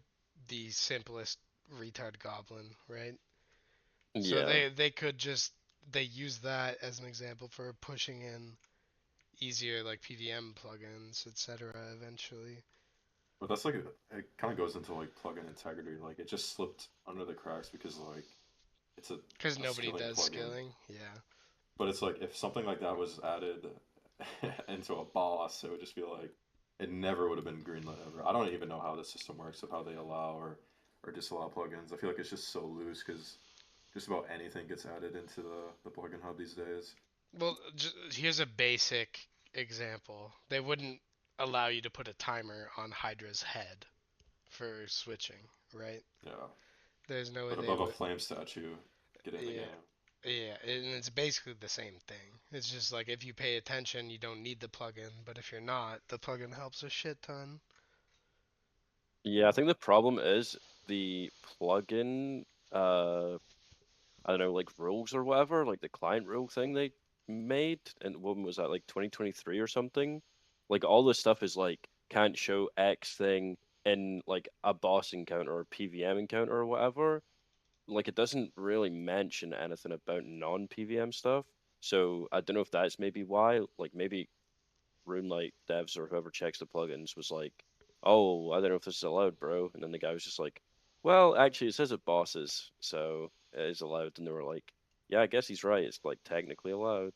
the simplest retard goblin, right? So Yeah. they could just they use that as an example for pushing in easier like PVM plugins, etc. eventually. But that's like it kind of goes into like plugin integrity. Like it just slipped under the cracks because like it's Because a nobody skilling does plugin. skilling. Yeah. But it's like if something like that was added into a boss, it would just be like it never would have been greenlit ever. I don't even know how the system works of how they allow or disallow plugins. I feel like it's just so loose because just about anything gets added into the plugin hub these days. Well, here's a basic example. They wouldn't allow you to put a timer on Hydra's head for switching, right? Yeah. There's no way But they above a would. flame statue, get in the Yeah, game. yeah, and it's basically the same thing. It's just like if you pay attention, you don't need the plugin, but if you're not, the plugin helps a shit ton. Yeah, I think the problem is the plugin, I don't know, like rules or whatever, like the client rule thing they made, and when was that, like 2023 or something? Like all this stuff is like can't show X thing in like a boss encounter or PVM encounter or whatever. Like it doesn't really mention anything about non-PVM stuff. So I don't know if that's maybe why. Like maybe RuneLight devs or whoever checks the plugins was like, "Oh, I don't know if this is allowed, bro." And then the guy was just like, "Well, actually, it says it bosses, so it is allowed." And they were like, "Yeah, I guess he's right. It's like technically allowed."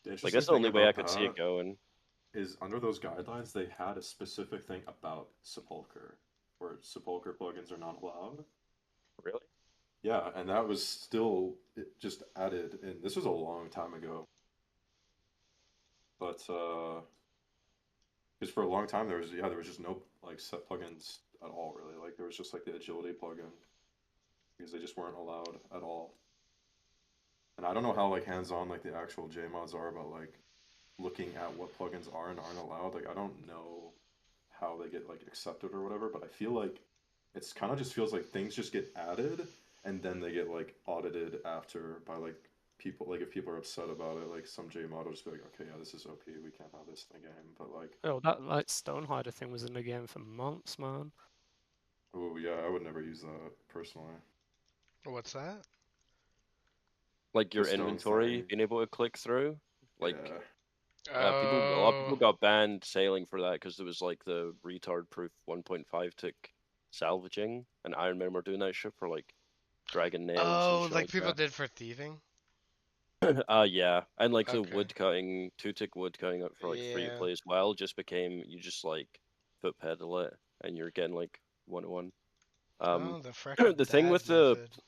The Like interesting that's the thing only way I about could see it that going. is under those guidelines, they had a specific thing about Sepulcher, where Sepulcher plugins are not allowed. Really? Yeah, and that was still just added, and this was a long time ago. But because for a long time there was just no like set plugins at all really. Like there was just like the agility plugin because they just weren't allowed at all. And I don't know how like hands-on like the actual JMods are about like looking at what plugins are and aren't allowed. Like I don't know how they get like accepted or whatever, but I feel like it's kind of just feels like things just get added and then they get like audited after by like people. Like if people are upset about it, like some JMod will just be like, okay, yeah, this is OP, we can't have this in the game. But like, Oh, that like Stonehider thing was in the game for months, man. oh yeah, I would never use that personally. What's that? Like The your stone inventory thing, being able to click through. Like yeah. a lot of people Oh, got banned sailing for that because there was like the retard proof 1.5 tick salvaging, and Iron Man were doing that shit for like dragon nails and oh, shit like like people that. did for thieving. Yeah, and like the Okay. wood cutting, two-tick wood cutting up for like free to Yeah. play as well, just became you just like foot pedal it and you're getting like 1-1. Oh, the freckled The thing dad with the method.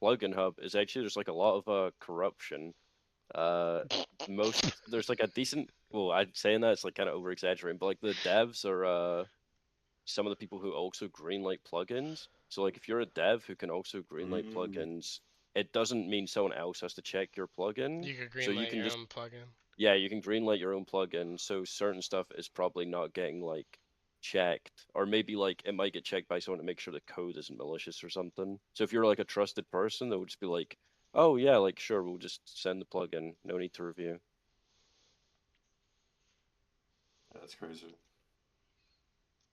plugin hub is actually there's like a lot of corruption. Uh, most there's like a decent. Well, I'd saying that it's like kind of over exaggerating, but like the devs are some of the people who also greenlight plugins. So like if you're a dev who can also greenlight Mm, plugins, it doesn't mean someone else has to check your plugin. You could So you greenlight can your just own plugin. yeah, you can greenlight your own plugin. So certain stuff is probably not getting like checked, or maybe like it might get checked by someone to make sure the code isn't malicious or something. So if you're like a trusted person, that would just be like, oh yeah, like sure, we'll just send the plugin, no need to review. yeah, that's crazy.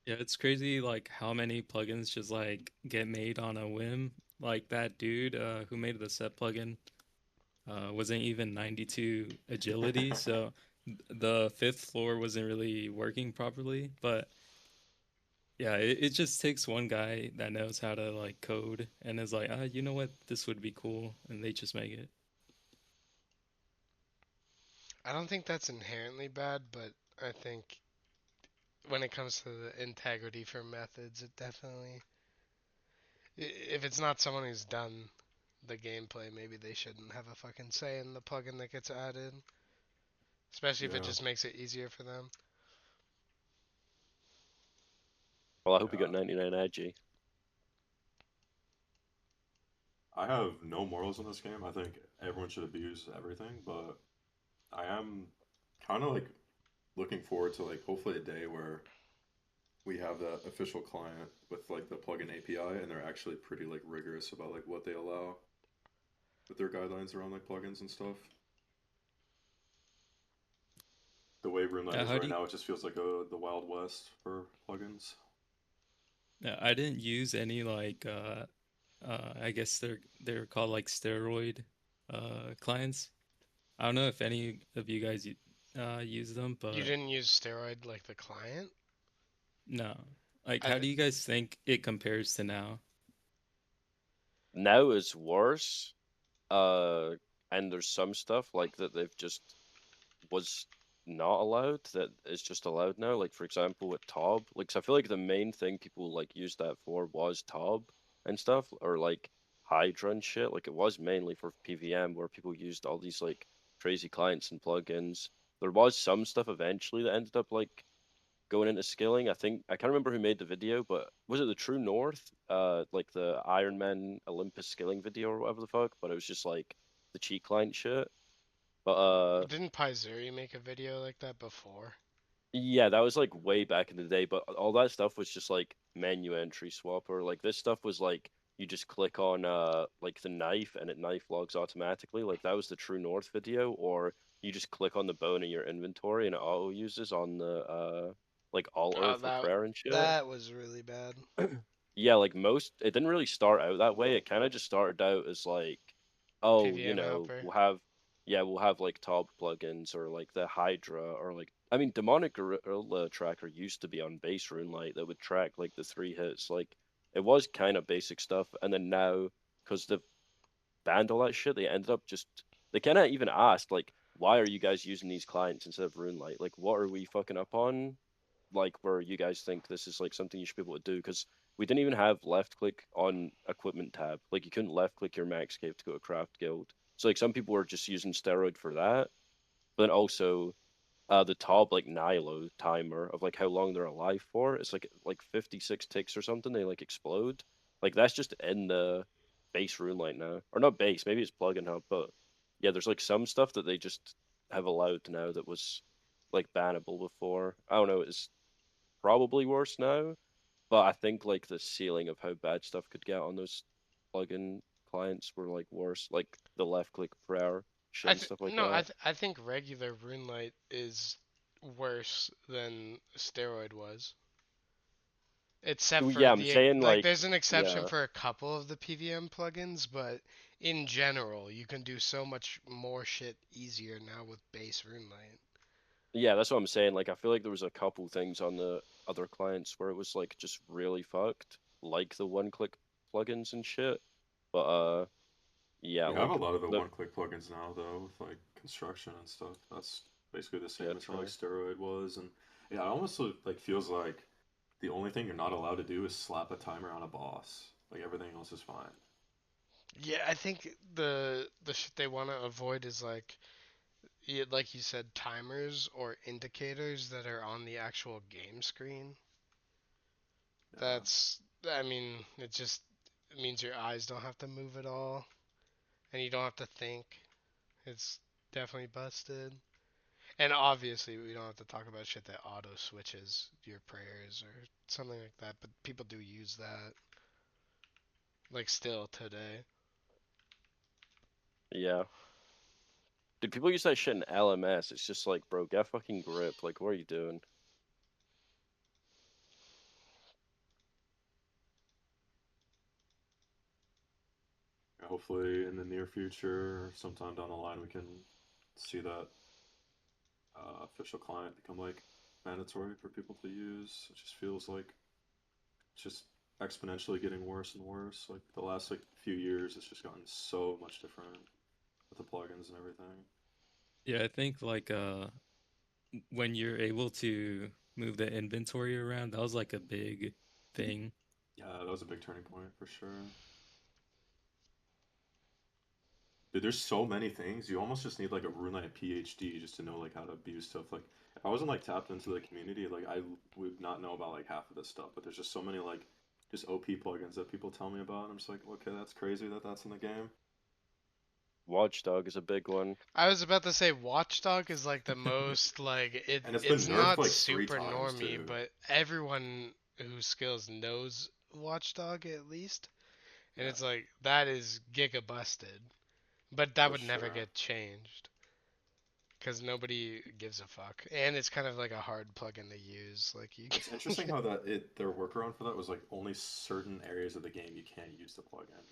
Yeah, it's crazy like how many plugins just like get made on a whim. Like that dude who made the set plugin wasn't even 92 agility, so the fifth floor wasn't really working properly. But yeah, it just takes one guy that knows how to like code and is like, you know what, this would be cool, and they just make it. I don't think that's inherently bad, but I think when it comes to the integrity for methods, it definitely. If it's not someone who's done the gameplay, maybe they shouldn't have a fucking say in the plugin that gets added. Especially if it Yeah, just makes it easier for them. Well, I hope you got yeah. 99 ag. I have no morals in this game. I think everyone should abuse everything, but I am kind of like looking forward to like hopefully a day where we have the official client with like the plugin API and they're actually pretty like rigorous about like what they allow with their guidelines around like plugins and stuff. The way RuneLite Yeah, is how do right you? now, it just feels like the Wild West for plugins. Yeah, I didn't use any like I guess they're called like steroid clients. I don't know if any of you guys use them, You but didn't use steroid like the client? no. Like, I how th- do you guys think it compares to now? Now is worse. Uh, and there's some stuff like that they've just was not allowed that is just allowed now. Like for example, with Tob, like 'cause I feel like the main thing people like used that for was Tob and stuff, or like Hydra and shit. Like it was mainly for PVM where people used all these like crazy clients and plugins. There was some stuff eventually that ended up like going into scaling. I think I can't remember who made the video, but was it the True North? Like the Iron Man Olympus scaling video or whatever the fuck. But it was just like the cheat client shit. But Didn't Pizuri make a video like that before? yeah, that was like way back in the day. But all that stuff was just like menu entry swapper. Like this stuff was like you just click on like the knife and it knife logs automatically. Like that was the True North video, or you just click on the bone in your inventory and it auto uses on the like altar Oh, for that prayer and shit. that was really bad. Yeah, like most, it didn't really start out that way. It kind of just started out as like, oh, PVM helper. we'll have like top plugins or like the Hydra or like, I mean, Demonic Gorilla Tracker used to be on base Runelight that would track like the 3 hits. Like, it was kind of basic stuff. And then now, because they've banned all that shit, they ended up just, they kind of even asked, like, why are you guys using these clients instead of Runelight? Like, what are we fucking up on? Like where you guys think this is like something you should be able to do because we didn't even have left click on equipment tab. Like you couldn't left click your max cave to go to craft guild. So like some people were just using steroid for that. But then also the top like Nilo timer of like how long they're alive for. It's like 56 ticks or something. They like explode. Like that's just in the base rune light now, or not base. Maybe it's plugin hub, but yeah, there's like some stuff that they just have allowed now that was like bannable before. I don't know. It's probably worse now, but I think like the ceiling of how bad stuff could get on those plugin clients were like worse, like the left click prayer shit and stuff like No, that. I think regular RuneLight is worse than steroid was. Except for Yeah, I'm the saying like, like there's an exception yeah, for a couple of the PVM plugins, but in general, you can do so much more shit easier now with base RuneLight. yeah, that's what I'm saying. Like I feel like there was a couple things on the other clients where it was like just really fucked, like the one click plugins and shit. But yeah, We have a like lot of the the one-click plugins now, though, with like construction and stuff. That's basically the yeah, same as how like true. steroid was, and yeah, it almost like feels like the only thing you're not allowed to do is slap a timer on a boss. Like everything else is fine. Yeah, I think the shit they want to avoid is like, like you said, timers or indicators that are on the actual game screen. Yeah, I mean, it means your eyes don't have to move at all, and you don't have to think. It's definitely busted. And obviously, we don't have to talk about shit that auto switches your prayers or something like that, but people do use that, like, still today. Yeah. Dude, people use that shit in LMS. It's just like, bro, get fucking grip. Like, what are you doing? hopefully in the near future, or sometime down the line, we can see that official client become like mandatory for people to use. It just feels like it's just exponentially getting worse and worse. Like the last like few years, it's just gotten so much different with the plugins and everything. Yeah, I think like when you're able to move the inventory around, that was like a big thing. Yeah, that was a big turning point for sure. Dude, there's so many things. You almost just need like a RuneLite PhD just to know like how to abuse stuff. Like if I wasn't like tapped into the community, like I would not know about like half of this stuff. But there's just so many like just OP plugins that people tell me about. And I'm just like, okay, that's crazy that that's in the game. Watchdog is a big one. I was about to say Watchdog is like the most like And it's been it's nerfed not like three super times normy, too. but everyone who skills knows Watchdog at least. And Yeah, it's like that is giga busted. But that for would never sure. get changed because nobody gives a fuck. And it's kind of like a hard plugin to use. Like you It's interesting how that their workaround for that was like only certain areas of the game you can't use the plugin.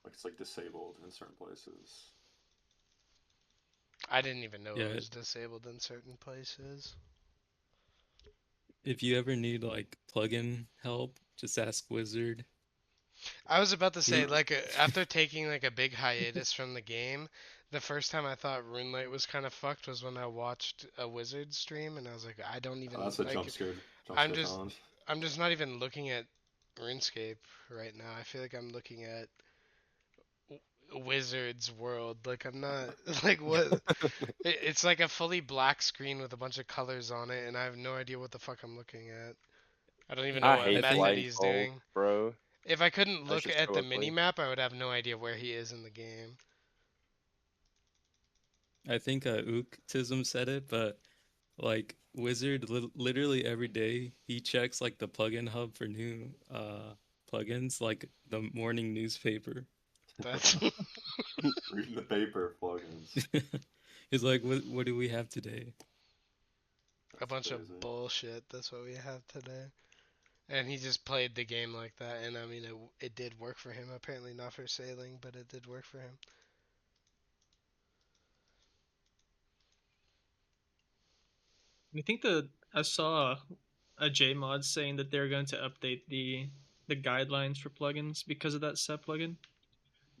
Like it's like disabled in certain places. I didn't even know it Yeah, was disabled in certain places. if you ever need like plugin help, just ask Wizard. I was about to say, He like, after taking like a big hiatus from the game, the first time I thought RuneLight was kind of fucked was when I watched a Wizard stream, and I was like, I don't even That's a like. jump I'm scare just, challenge. I'm just not even looking at RuneScape right now. I feel like I'm looking at Wizard's World. Like I'm not like what it's like a fully black screen with a bunch of colors on it, and I have no idea what the fuck I'm looking at. I don't even know I what I hate think method he's blindfold, doing. bro. If I couldn't That's look just at so the ugly. mini map, I would have no idea where he is in the game. Ooktism said it, but like Wizard literally every day he checks like the plugin hub for new plugins like the morning newspaper. That's Reading the paper plugins. He's like, what do we have today? a That's bunch crazy. of bullshit. That's what we have today. And he just played the game like that, and I mean, it did work for him. Apparently, not for sailing, but it did work for him. I think I saw a JMod saying that they're going to update the guidelines for plugins because of that set plugin.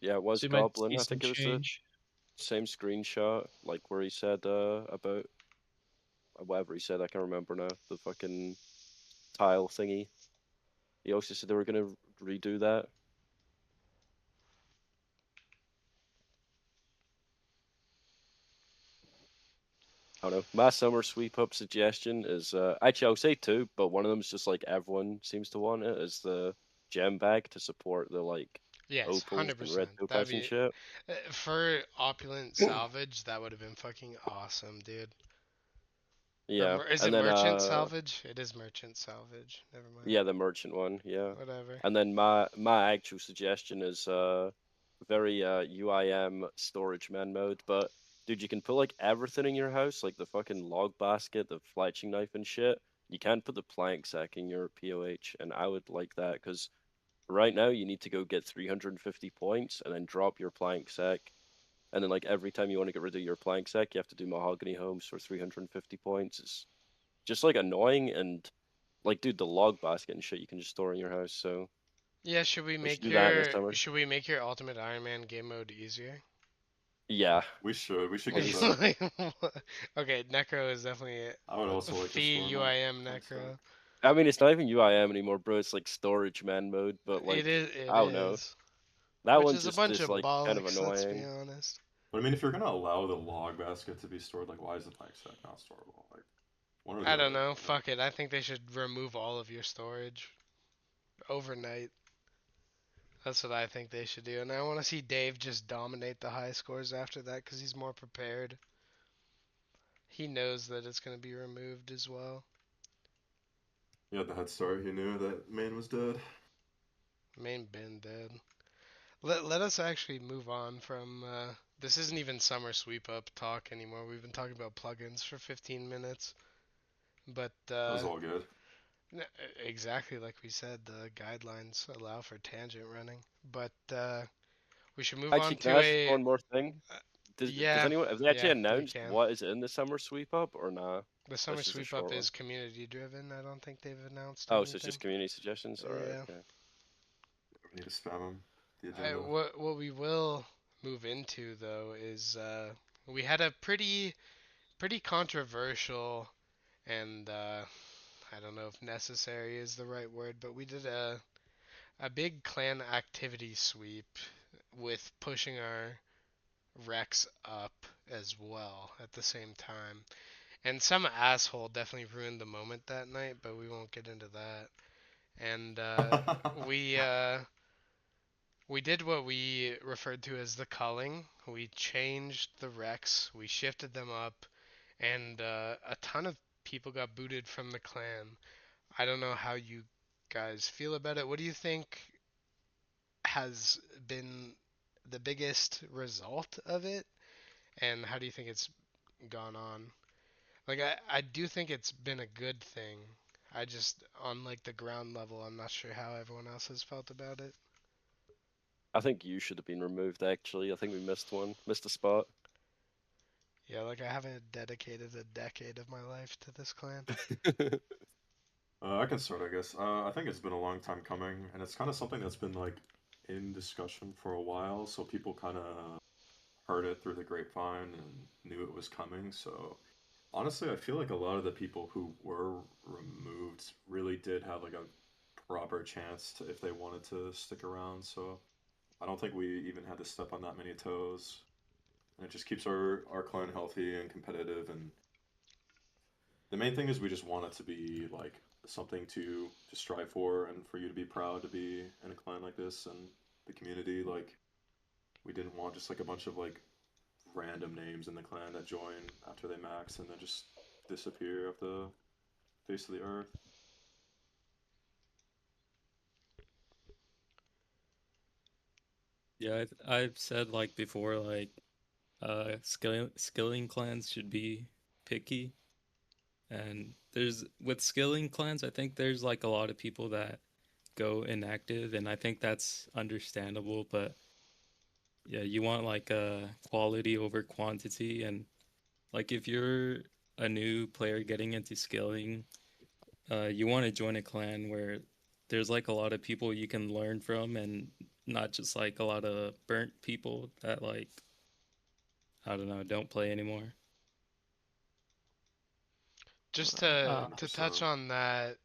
Yeah, it was So you might Goblin. see I some think it was the change. same screenshot, like where he said about whatever he said. I can't remember now. The fucking tile thingy. He also said they were gonna redo that. I don't know. My summer sweep up suggestion is actually I'll say two, but one of them is just like everyone seems to want it is the gem bag to support the like Yes, opals and 100%. red That'd topaz and be shit. for opulent salvage. That would have been fucking awesome, dude. Or Yeah, is it and then merchant salvage? It is merchant salvage. Never mind. yeah, the merchant one, yeah. Whatever. And then my actual suggestion is very UIM storage man mode, but dude, you can put like everything in your house, like the fucking log basket, the fletching knife and shit. You can't put the plank sack in your POH, and I would like that because right now you need to go get 350 points and then drop your plank sack. And then like every time you want to get rid of your plank sack, you have to do mahogany homes for 350 points. It's just like annoying and like dude, the log basket and shit you can just store in your house. So Yeah, we should do that this summer. should we make your Ultimate Iron Man game mode easier? Yeah, We should. We should get please. that. Like, okay, Necro is definitely I would a also like to fee store my UIM plank stack. Necro. I mean, it's not even UIM anymore, bro. It's like storage man mode, but It like is. It I don't know. is. That Which one is a just bunch is of like kind of bollocks. Let's be annoying. honest. But I mean, if you're gonna allow the log basket to be stored, like, why is the plank stack not storeable? Like, one or the I don't other. know. You know? Fuck it. I think they should remove all of your storage overnight. That's what I think they should do. And I want to see Dave just dominate the high scores after that because he's more prepared. He knows that it's going to be removed as well. He had the head start. He knew that man was dead. Main bin dead. Let us actually move on from. This isn't even summer sweep up talk anymore. We've been talking about plugins for 15 minutes. But That was all good. exactly like we said, the guidelines allow for tangent running. But we should move on Actually, can to I ask a. one more thing? Uh, Does yeah, anyone have they actually yeah, you announced can. what is in the summer sweep up or nah? The summer That's just a sweep up short one. is community driven. I don't think they've announced Oh, so it's anything. just community suggestions. All right, Yeah. okay. We need to spam him. The agenda. What we will move into though is we had a pretty controversial and I don't know if necessary is the right word, but we did a big clan activity sweep with pushing our Rex up as well at the same time. And some asshole definitely ruined the moment that night, but we won't get into that. And we we did what we referred to as the culling. We changed the Rex, we shifted them up, and a ton of people got booted from the clan. I don't know how you guys feel about it. What do you think has been the biggest result of it, and how do you think it's gone on? Like I do think it's been a good thing. I just on like the ground level, I'm not sure how everyone else has felt about it. I think you should have been removed. Actually, I think we missed one, missed a spot. Yeah, like I haven't dedicated a decade of my life to this clan. I can start, I guess. I think it's been a long time coming, and it's kind of something that's been like in discussion for a while. So people kind of heard it through the grapevine and knew it was coming. So honestly, I feel like a lot of the people who were removed really did have like a proper chance to, if they wanted to stick around. So I don't think we even had to step on that many toes. And it just keeps our clan healthy and competitive. And the main thing is we just want it to be like something to strive for and for you to be proud to be in a clan like this and the community. Like we didn't want just like a bunch of like random names in the clan that join after they max and then just disappear off the face of the earth. Yeah, I've said like before, like skilling clans should be picky, and there's with skilling clans, I think there's like a lot of people that go inactive, and I think that's understandable. But yeah, you want like quality over quantity, and like if you're a new player getting into skilling, you want to join a clan where there's like a lot of people you can learn from, and not just like a lot of burnt people that like I don't know don't play anymore. Just Uh, to touch 100%. on that,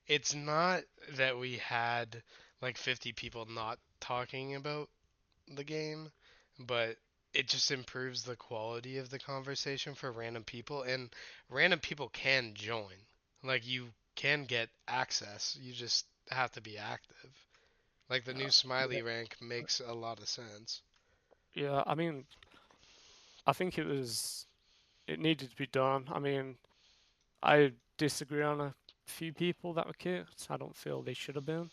it's not that we had like 50 people not talking about the game, but it just improves the quality of the conversation for random people, and random people can join. Like you can get access, you just have to be active. Like the new yeah, smiley rank makes a lot of sense. yeah. I mean, I think it needed to be done. I mean, I disagree on a few people that were kicked. I don't feel they should have been.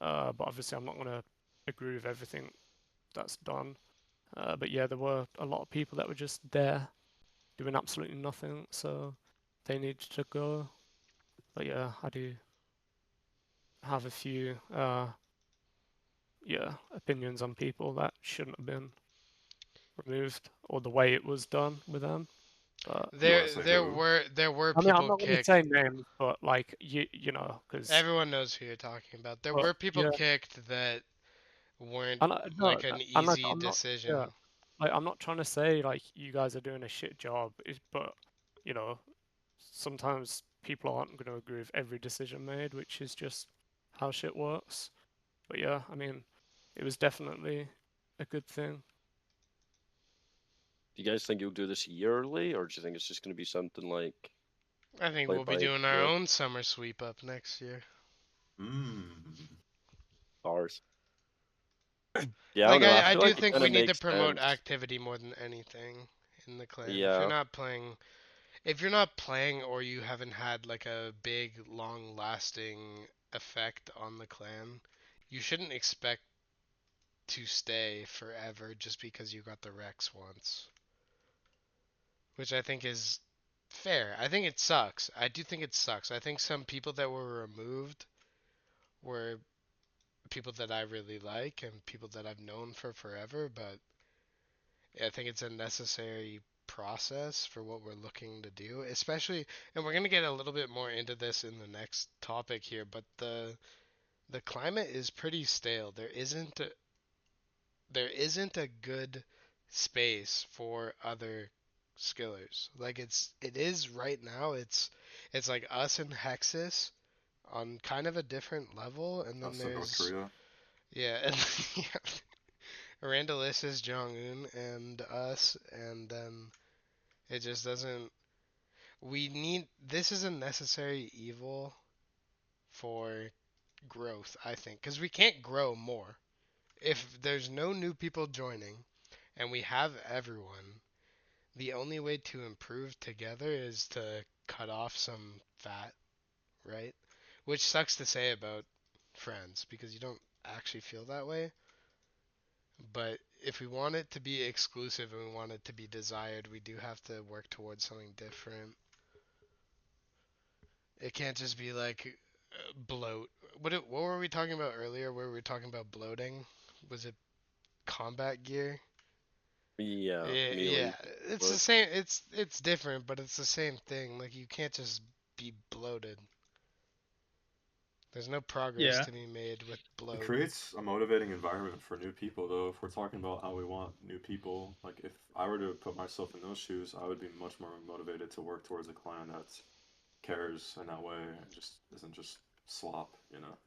But obviously, I'm not going to agree with everything that's done. But yeah, there were a lot of people that were just there doing absolutely nothing, so they needed to go. But yeah, I do have a few yeah opinions on people that shouldn't have been removed or the way it was done with them. But You want to There say there who? were there were I mean, I'm people not going to kicked. say names, but like you know, because Everyone knows who you're talking about. There but were people yeah, kicked that weren't and I, no, like an and like easy I'm not yeah, decision. like I'm not trying to say like you guys are doing a shit job, but you know, sometimes people aren't going to agree with every decision made, which is just how shit works. But yeah, I mean, it was definitely a good thing. Do you guys think you'll do this yearly, or do you think it's just going to be something like I think play we'll be by doing our ear? own summer sweep up next year. Mmm. Ours? Yeah, I don't Like know. I I feel do like it think kind we of need to makes promote sense. activity more than anything in the clan. Yeah, If you're not playing or you haven't had like a big long lasting effect on the clan, you shouldn't expect to stay forever just because you got the Rex once, which I think is fair. I think it sucks. I do think it sucks. I think some people that were removed were people that I really like and people that I've known for forever, but I think it's a necessary process for what we're looking to do, especially, and we're going to get a little bit more into this in the next topic here, but the climate is pretty stale. There isn't a good space for other skillers. Like it is right now. It's like us and Hexus on kind of a different level, and then Us in North there's Korea. yeah, and Randalis is Jong-un and us, and then it just doesn't. We need. This is a necessary evil for growth, I think, because we can't grow more if there's no new people joining and we have everyone. The only way to improve together is to cut off some fat, right? Which sucks to say about friends because you don't actually feel that way. But if we want it to be exclusive and we want it to be desired, we do have to work towards something different. It can't just be like bloat. What were we talking about earlier? Where we were talking about bloating? Was it combat gear? yeah, Yeah, melee yeah. It's the work. same. It's different, but it's the same thing. Like you can't just be bloated. There's no progress Yeah. to be made with It bloat. creates a motivating environment for new people, though. If we're talking about how we want new people, like if I were to put myself in those shoes, I would be much more motivated to work towards a clan that cares in that way and just isn't just slop, you know.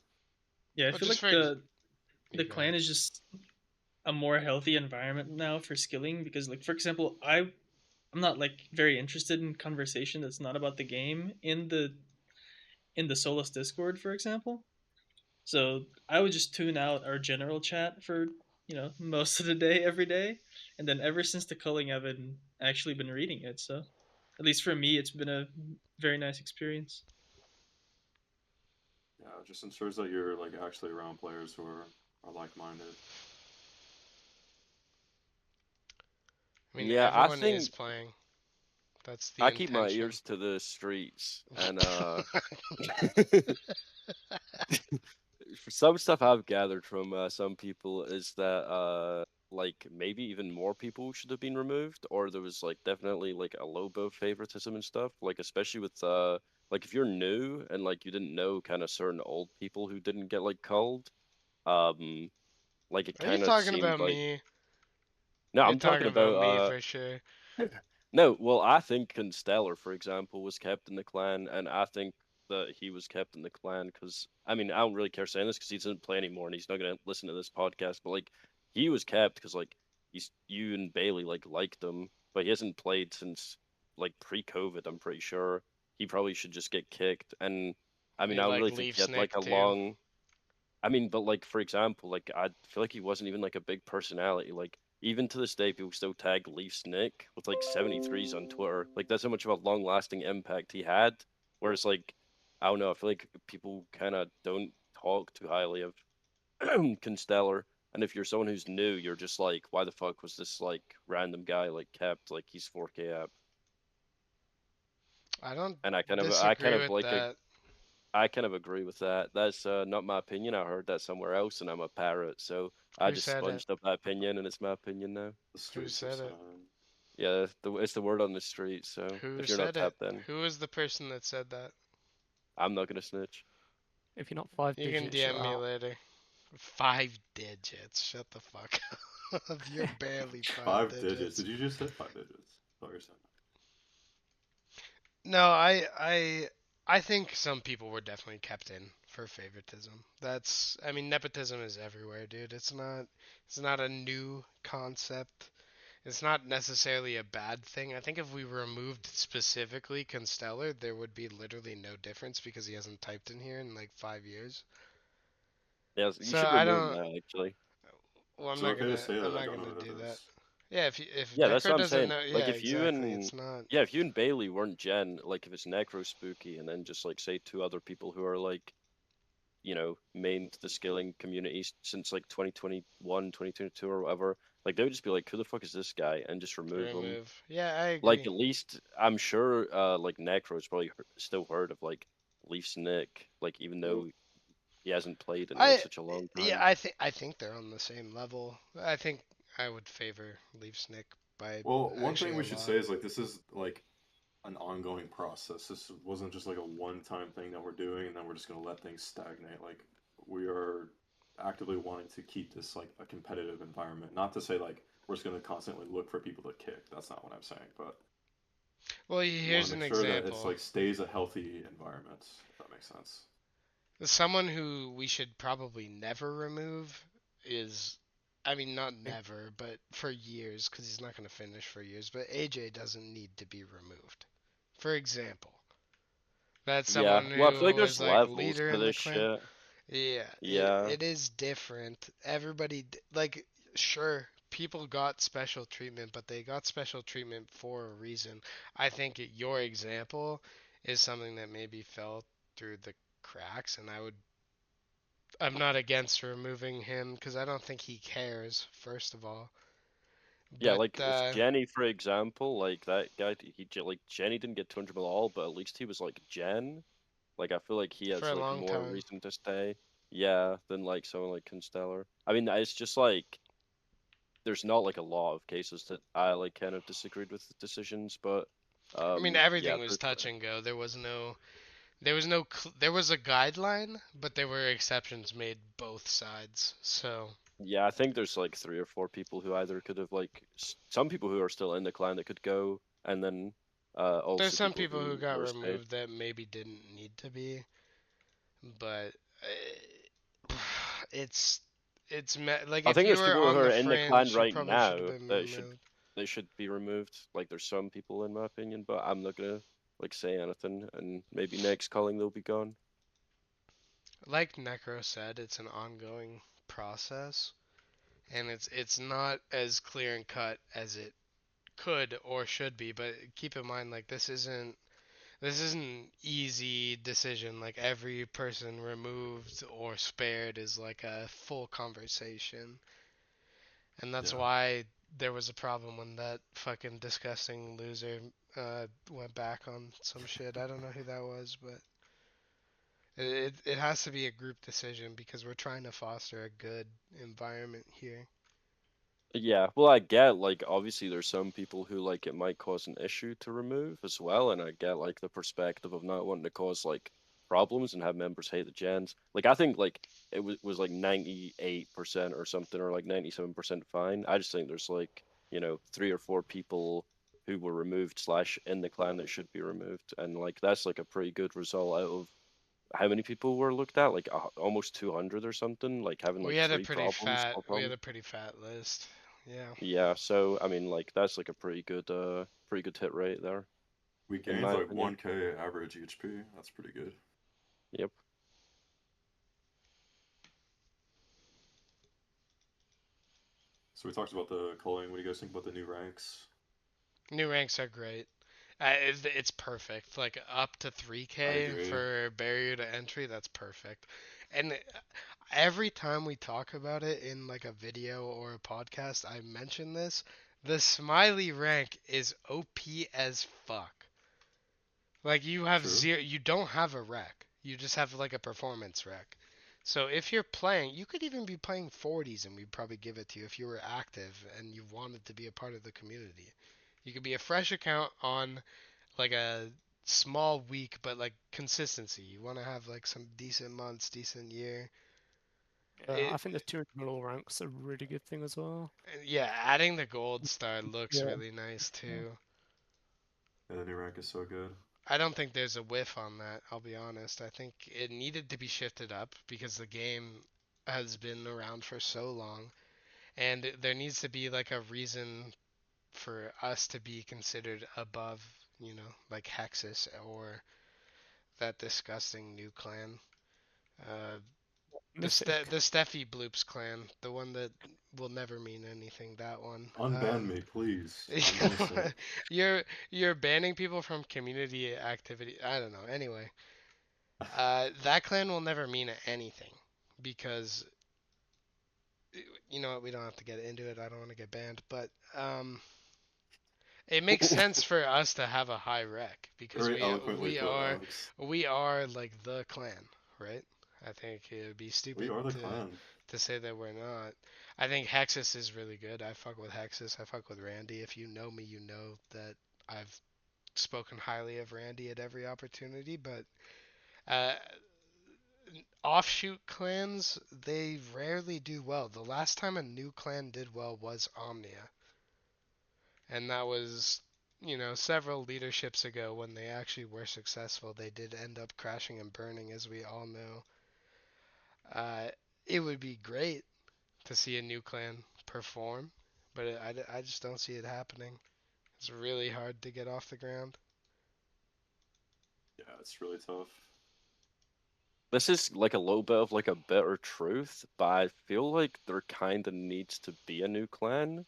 Yeah, I Well, feel just like for the you go clan ahead. is just a more healthy environment now for skilling because, like, for example, I'm not like very interested in conversation that's not about the game in the Solus Discord, for example. So I would just tune out our general chat for most of the day every day, and then ever since the culling, I've been actually been reading it. So at least for me, it's been a very nice experience. Yeah, it just ensures that you're like actually around players who are like-minded. I mean, Yeah, I everyone is think playing. That's the I keep my intention. ears to the streets, and for some stuff I've gathered from some people is that like maybe even more people should have been removed, or there was like definitely like a low bow favoritism and stuff. Like especially with like if you're new and like you didn't know kind of certain old people who didn't get like culled, um, like it Are you kind of talking seemed about like me? no, You're I'm talking talking about about me for sure. no, well, I think Constellar, for example, was kept in the clan, and I think that he was kept in the clan because, I mean, I don't really care saying this because he doesn't play anymore and he's not going to listen to this podcast, but like, he was kept because, like, you and Bailey, like, liked him, but he hasn't played since, like, pre-COVID, I'm pretty sure. He probably should just get kicked, and, I mean, You I like really think Leaf he had, Snick like, a too. long I mean, but like for example, like I feel like he wasn't even like a big personality. Like even to this day, people still tag Leafs Nick with like 73s on Twitter. Like that's how much of a long-lasting impact he had. Whereas like I don't know, I feel like people kind of don't talk too highly of Constellar. And if you're someone who's new, you're just like, why the fuck was this like random guy like kept like he's 4K app? I don't And I kind disagree of with like that. I kind of agree with that. That's not my opinion. I heard that somewhere else, and I'm a parrot, so I Who just said it? sponged up that opinion, and it's my opinion now. The Who streets are said it? saying. Yeah, it's the word on the street. So Who if you're not said it? tapped in, Who was the person that said that? I'm not gonna snitch. If you're not five You can digits, you're DM me out. later. 5 digits. Shut the fuck up. You're barely 5 digits. Did you just hit 5 digits? I thought you were saying No, I think some people were definitely kept in for favoritism. I mean, nepotism is everywhere, dude. It's not a new concept. It's not necessarily a bad thing. I think if we removed specifically Constellar, there would be literally no difference because he hasn't typed in here in like 5 years. Yeah, you So should I remove him don't. now. Actually, Well, I'm Is it not okay to gonna. say I'm that I not don't know gonna who do that that. is? Yeah, if yeah, that's Necro what I'm doesn't saying. know, Like yeah, exactly. It's not. if you and Bailey weren't Jen, like if it's Necro Spooky, and then just like say two other people who are like mained the skilling community since like 2021, 2022 or whatever, like they would just be like, who the fuck is this guy? And just remove him. Remove. Yeah, I Like agree. at least I'm sure like Necro's probably still heard of like Leafs Nick, like even though he hasn't played in like I such a long yeah, time. I think they're on the same level. I think I would favor Leafs Nick by Well, one actually thing a we should lot. say is like this is like an ongoing process. This wasn't just like a one-time thing that we're doing and then we're just gonna let things stagnate. Like we are actively wanting to keep this like a competitive environment. Not to say like we're just gonna constantly look for people to kick. That's not what I'm saying. But Well, we want here's to an make sure that it's example. like stays a healthy environment. If that makes sense. Someone who we should probably never remove is, I mean, not never, but for years, because he's not going to finish for years. But AJ doesn't need to be removed. For example, that's Yeah, someone well, I feel like who there's was like levels leader to in the this clan. shit. Yeah, Yeah, it is different. Like, sure, people got special treatment, but they got special treatment for a reason. I think your example is something that maybe fell through the cracks, and I'm not against removing him because I don't think he cares, first of all. yeah, But like with Jenny, for example, like that guy, like Jenny didn't get 200 mil all, but at least he was like Jen. Like I feel like he for has a like long more time, reason to stay. Yeah, than like someone like Constellar. I mean, it's just like there's not like a lot of cases that I like kind of disagreed with the decisions, but I mean, yeah, everything was touch and go. There was a guideline, but there were exceptions made both sides. So yeah, I think there's like three or four people who either could have like some people who are still in the clan that could go, and then there's also some people people who who got stayed. removed that maybe didn't need to be, but like I if think you there's were people who on are the in the clan fringe, you right probably should have now been that removed. they should be removed. Like there's some people in my opinion, but I'm not gonna like say anything. And maybe next calling they'll be gone. Like Necro said, it's an ongoing process, and it's not as clear and cut as it could or should be. But keep in mind, like this isn't an easy decision. Like every person removed or spared is like a full conversation, and that's Yeah. why there was a problem when that fucking disgusting loser went back on some shit. I don't know who that was, but it has to be a group decision because we're trying to foster a good environment here. Yeah, well, I get like obviously there's some people who like it might cause an issue to remove as well, and I get like the perspective of not wanting to cause like problems and have members hate the gens. Like I think like it was like 98% or something or like 97% fine. I just think there's like, three or four people who were removed slash in the clan that should be removed, and like that's like a pretty good result out of how many people were looked at, like almost 200 or something, like having We like had a three pretty problems, fat four we had problems. a pretty fat list. Yeah. Yeah, so I mean, like that's like a pretty good hit rate there, We in gained my like opinion. 1K average HP. That's pretty good. Yep. So we talked about the culling. What do you guys think about the new ranks? New ranks are great. It's perfect. Like up to I 3K agree. for barrier to entry, that's perfect. And every time we talk about it in like a video or a podcast, I mention this. The smiley rank is OP as fuck. Like True. you don't have a rec. You just have like a performance rec. So if you're playing, you could even be playing 40s and we'd probably give it to you if you were active and you wanted to be a part of the community. You could be a fresh account on like a small week, but like consistency. You want to have like some decent months, decent year. Yeah, It, I think the 200 mil rank's a really good thing as well. yeah, adding the gold star looks Yeah. really nice too. Yeah, the new rank is so good. I don't think there's a whiff on that, I'll be honest. I think it needed to be shifted up because the game has been around for so long and there needs to be like a reason for us to be considered above, like Hexus or that disgusting new clan. Uh, Mythic. the Steffi Bloops clan, the one that will never mean anything. That one. Unban me, please. I'm innocent. You're banning people from community activity. I don't know. Anyway, that clan will never mean anything because you know what? We don't have to get into it. I don't want to get banned, but it makes sense for us to have a high rec because Very eloquently we put, are Alex. we are like the clan, right? I think it would be We stupid are the to clan. say that we're not. I think Hexus is really good. I fuck with Hexus. I fuck with Randy. If you know me, you know that I've spoken highly of Randy at every opportunity. But uh, offshoot clans, they rarely do well. The last time a new clan did well was Omnia, and that was several leaderships ago when they actually were successful. They did end up crashing and burning, as we all know. Uh, it would be great to see a new clan perform, but I just don't see it happening. It's really hard to get off the ground. Yeah, it's really tough. This is like a little bit of like a bitter truth, but I feel like there kind of needs to be a new clan.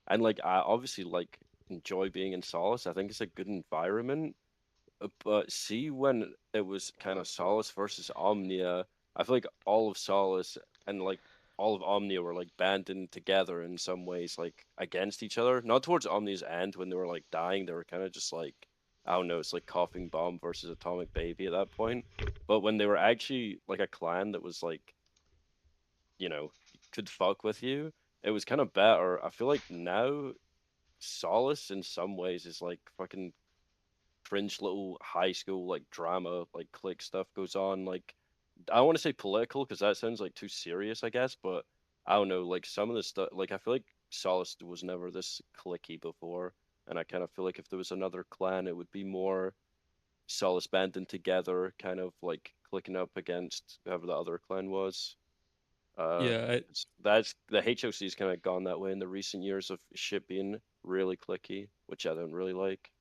And like I obviously like enjoy being in Solace. I think it's a good environment. But see, when it was kind of Solace versus Omnia, I feel like all of Solace and like all of Omnia were like banding together in some ways, like against each other. Not towards Omnia's end when they were like dying, they were kind of just like, I don't know, it's like Coughing Bomb versus Atomic Baby at that point. But when they were actually like a clan that was like, could fuck with you, it was kind of better. I feel like now Solace in some ways is like fucking cringe little high school like drama like click stuff goes on. Like I don't want to say political because that sounds like too serious, I guess, but I don't know, like some of the stuff, like I feel like Solace was never this clicky before, and I kind of feel like if there was another clan it would be more Solace banding together, kind of like clicking up against whoever the other clan was. Yeah, That's the HOC's kind of gone that way in the recent years of shit being really clicky, which I don't really like.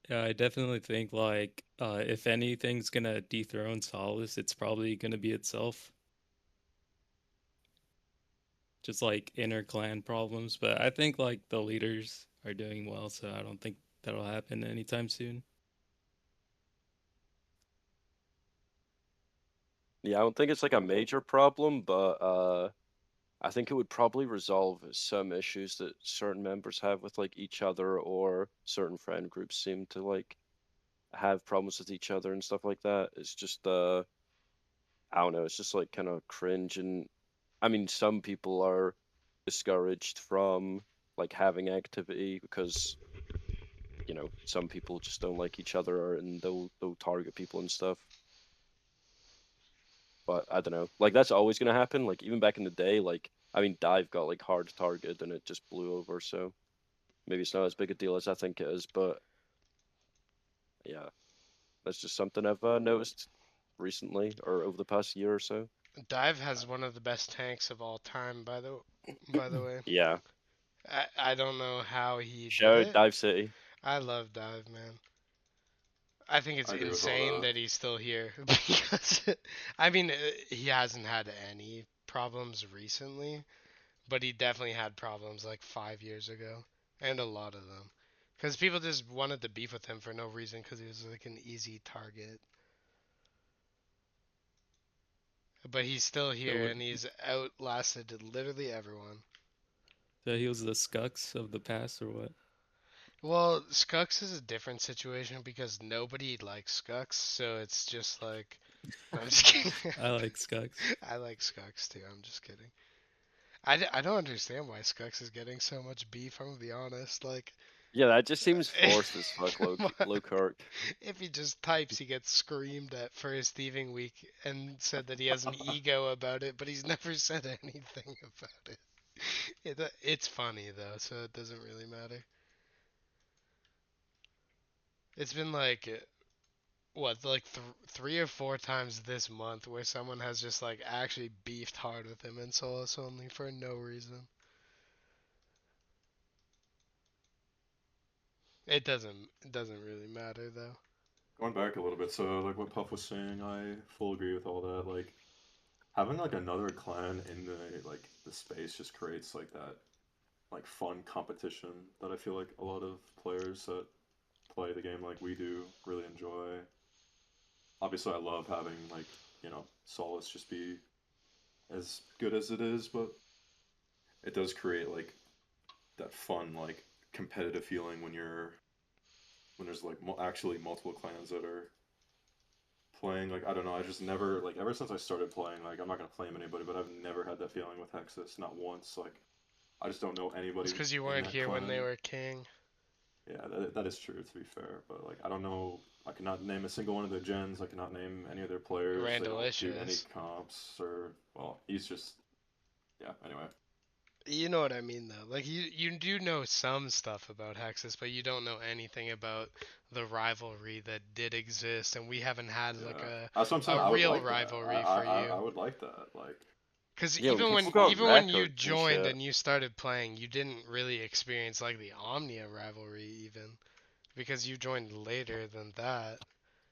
I definitely think like if anything's gonna dethrone Solace, it's probably gonna be itself. Just like inner clan problems. But I think like the leaders are doing well, so I don't think that'll happen anytime soon. Yeah, I don't think it's like a major problem, but I think it would probably resolve some issues that certain members have with like each other, or certain friend groups seem to like have problems with each other and stuff like that. It's just I don't know, it's just like kind of cringe. And I mean, some people are discouraged from like having activity because some people just don't like each other and they'll target people and stuff. But I don't know, like that's always gonna happen. Like even back in the day, like I mean, Dive got like hard targeted and it just blew over. So maybe it's not as big a deal as I think it is. But yeah, that's just something I've noticed recently or over the past year or so. Dive has one of the best tanks of all time, by the way. Yeah, I don't know how he did shout out it. Dive City. I love Dive, man. I think it's I agree with all insane that. that he's still here because I mean he hasn't had any problems recently, but he definitely had problems like 5 years ago, and a lot of them, because people just wanted to beef with him for no reason because he was like an easy target. But he's still So here what? and he's outlasted literally everyone. So he was the Scucks of the past, or what? Well, Skux is a different situation because nobody likes Skux, so it's just like I'm just kidding. I like Scucks. I like Skux too. I'm just kidding. I don't understand why Skux is getting so much beef. I'm gonna be honest. Like, Yeah, that just seems forced as fuck, what- low Kirk. if he just types, he gets screamed at for his thieving week and said that he has an ego about it, but he's never said anything about it. It's funny though, so it doesn't really matter. It's been like what, like 3 or 4 times this month where someone has just like actually beefed hard with him in Solace only for no reason. It doesn't really matter though. Going back a little bit, so like what Puff was saying, I full agree with all that. Like having like another clan in the space just creates like that like fun competition that I feel like a lot of players that play the game like we do really enjoy. Obviously, I love having like Solace just be as good as it is, but it does create like that fun like competitive feeling when there's like actually multiple clans that are playing. Like I don't know, I just never like ever since I started playing. Like I'm not gonna claim anybody, but I've never had that feeling with Hexus, not once. Like I just don't know It's anybody because you in weren't that here when they clan. were king. Yeah, that is true to be fair, but like I don't know. I cannot name a single one of their gens. I cannot name any of their players. They don't do any Randalicious. comps or well, he's just yeah. Anyway, You know what I mean though. Like you do know some stuff about Hexus, but you don't know anything about the rivalry that did exist, and we haven't had like yeah, a that's what I'm saying. a I would real like that. rivalry for I you. would like that. Like Because Yeah, when even people when got even when you records and joined shit. and you started playing, you didn't really experience like the Omnia rivalry even because you joined later than that.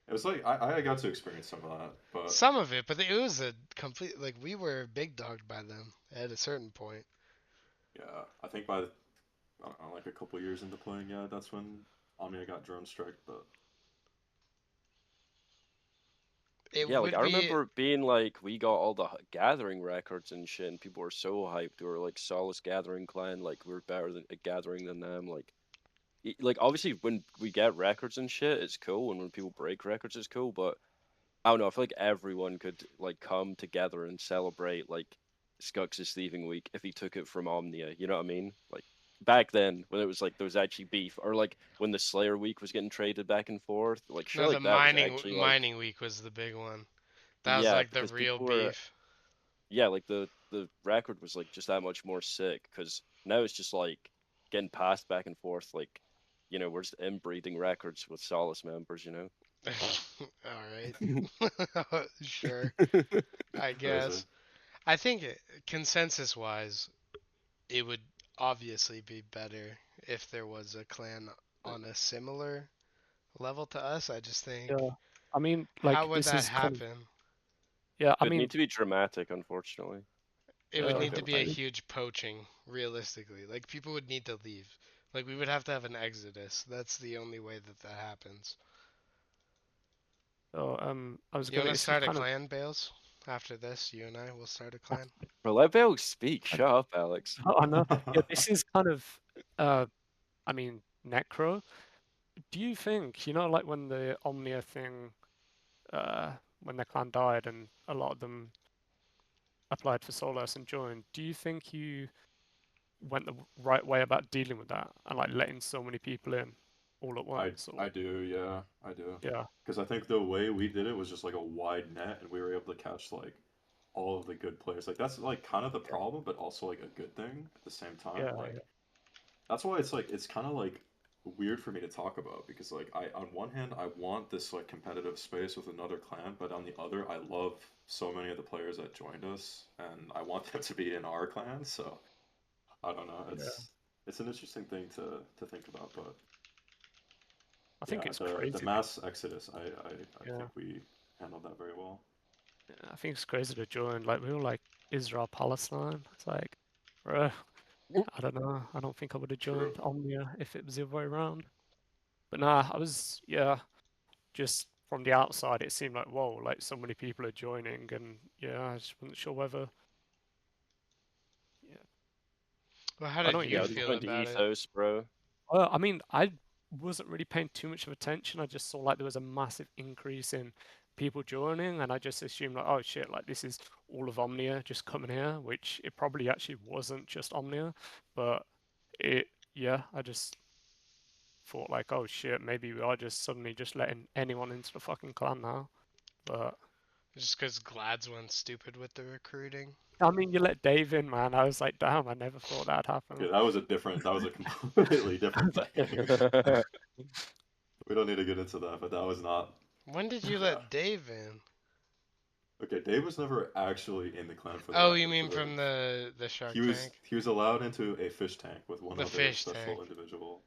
it was like I got to experience some of that, but Some of it, but it was a complete like we were big dogged by them at a certain point. yeah, I think by I don't know, like a couple years into playing, yeah, that's when Omnia got drone strike. But It Yeah, like would I be remember being like, we got all the gathering records and shit, and people were so hyped. We were like Solace Gathering Clan, like we are better than at gathering than them. Like obviously when we get records and shit, it's cool, and when people break records, it's cool. But I don't know. I feel like everyone could like come together and celebrate like Skux' thieving week if he took it from Omnia. You know what I mean? Like back then when it was like there was actually beef, or like when the Slayer week was getting traded back and forth, like shit no, the like that was mining actually like mining week was the big one. That was yeah, like the because real people were beef. yeah, like the record was like just that much more sick. Because now it's just like getting passed back and forth. Like we're just inbreeding records with Solace members. All right. Sure. I crazy. guess. I think consensus-wise, it would obviously be better if there was a clan on a similar level to us. I just think, Yeah. I mean, how like would this that is kind of happen? yeah. I It would mean, need to be dramatic, unfortunately. It would yeah. need to Like be a Like, huge poaching, realistically. Like, people would need to leave. Like, we would have to have an exodus. That's the only way that that happens. so I was You gonna. want to This is start a kind of. clan, Bales? After this, you and I will start a clan. bro, let Bale speak. I, Shut up, Alex. I know. Yeah, this is kind of. Uh, I mean, Necro. Do you think like when the Omnia thing, when their clan died and a lot of them applied for Solace and joined? Do you think you went the right way about dealing with that and like letting so many people in all at I once? Or I do, yeah, I do. yeah, Because I think the way we did it was just like a wide net, and we were able to catch like all of the good players. Like that's like kind of the yeah, problem, but also like a good thing at the same time. yeah, Like yeah, that's why it's kind of like weird for me to talk about because like I on one hand I want this like competitive space with another clan, but on the other I love so many of the players that joined us, and I want them to be in our clan. So I don't know. yeah. It's an interesting thing to think about, but I think yeah, it's the crazy. mass exodus, I Yeah, think we handled that very well. yeah, I think it's crazy to join. Like we were like Israel Palestine. It's like, bro, I don't know. I don't think I would have True. joined Omnia if it was the other way around. But nah, I was yeah. Just from the outside, it seemed like whoa, like so many people are joining, and yeah, I just wasn't sure whether. Yeah, Well, how I did know what Yeah, you you I mean. just feel went to about it? ethos, bro. I mean, I wasn't really paying too much of attention. I just saw like there was a massive increase in people joining, and I just assumed like, oh shit, like this is all of Omnia just coming here, which it probably actually wasn't just Omnia, but it, yeah, I just thought like, oh shit, maybe we are just suddenly just letting anyone into the fucking clan now. But Just because Glads went stupid with the recruiting? I mean, you let Dave in, man. I was like, damn, I never thought that'd happen. Okay, that was a completely different thing. We don't need to get into that, but that was not. When did you Yeah. let Dave in? Okay, Dave was never actually in the clan for the Oh, you record. mean from the Shark He was Tank? he was allowed into a fish tank with one The other fish special tank. individual.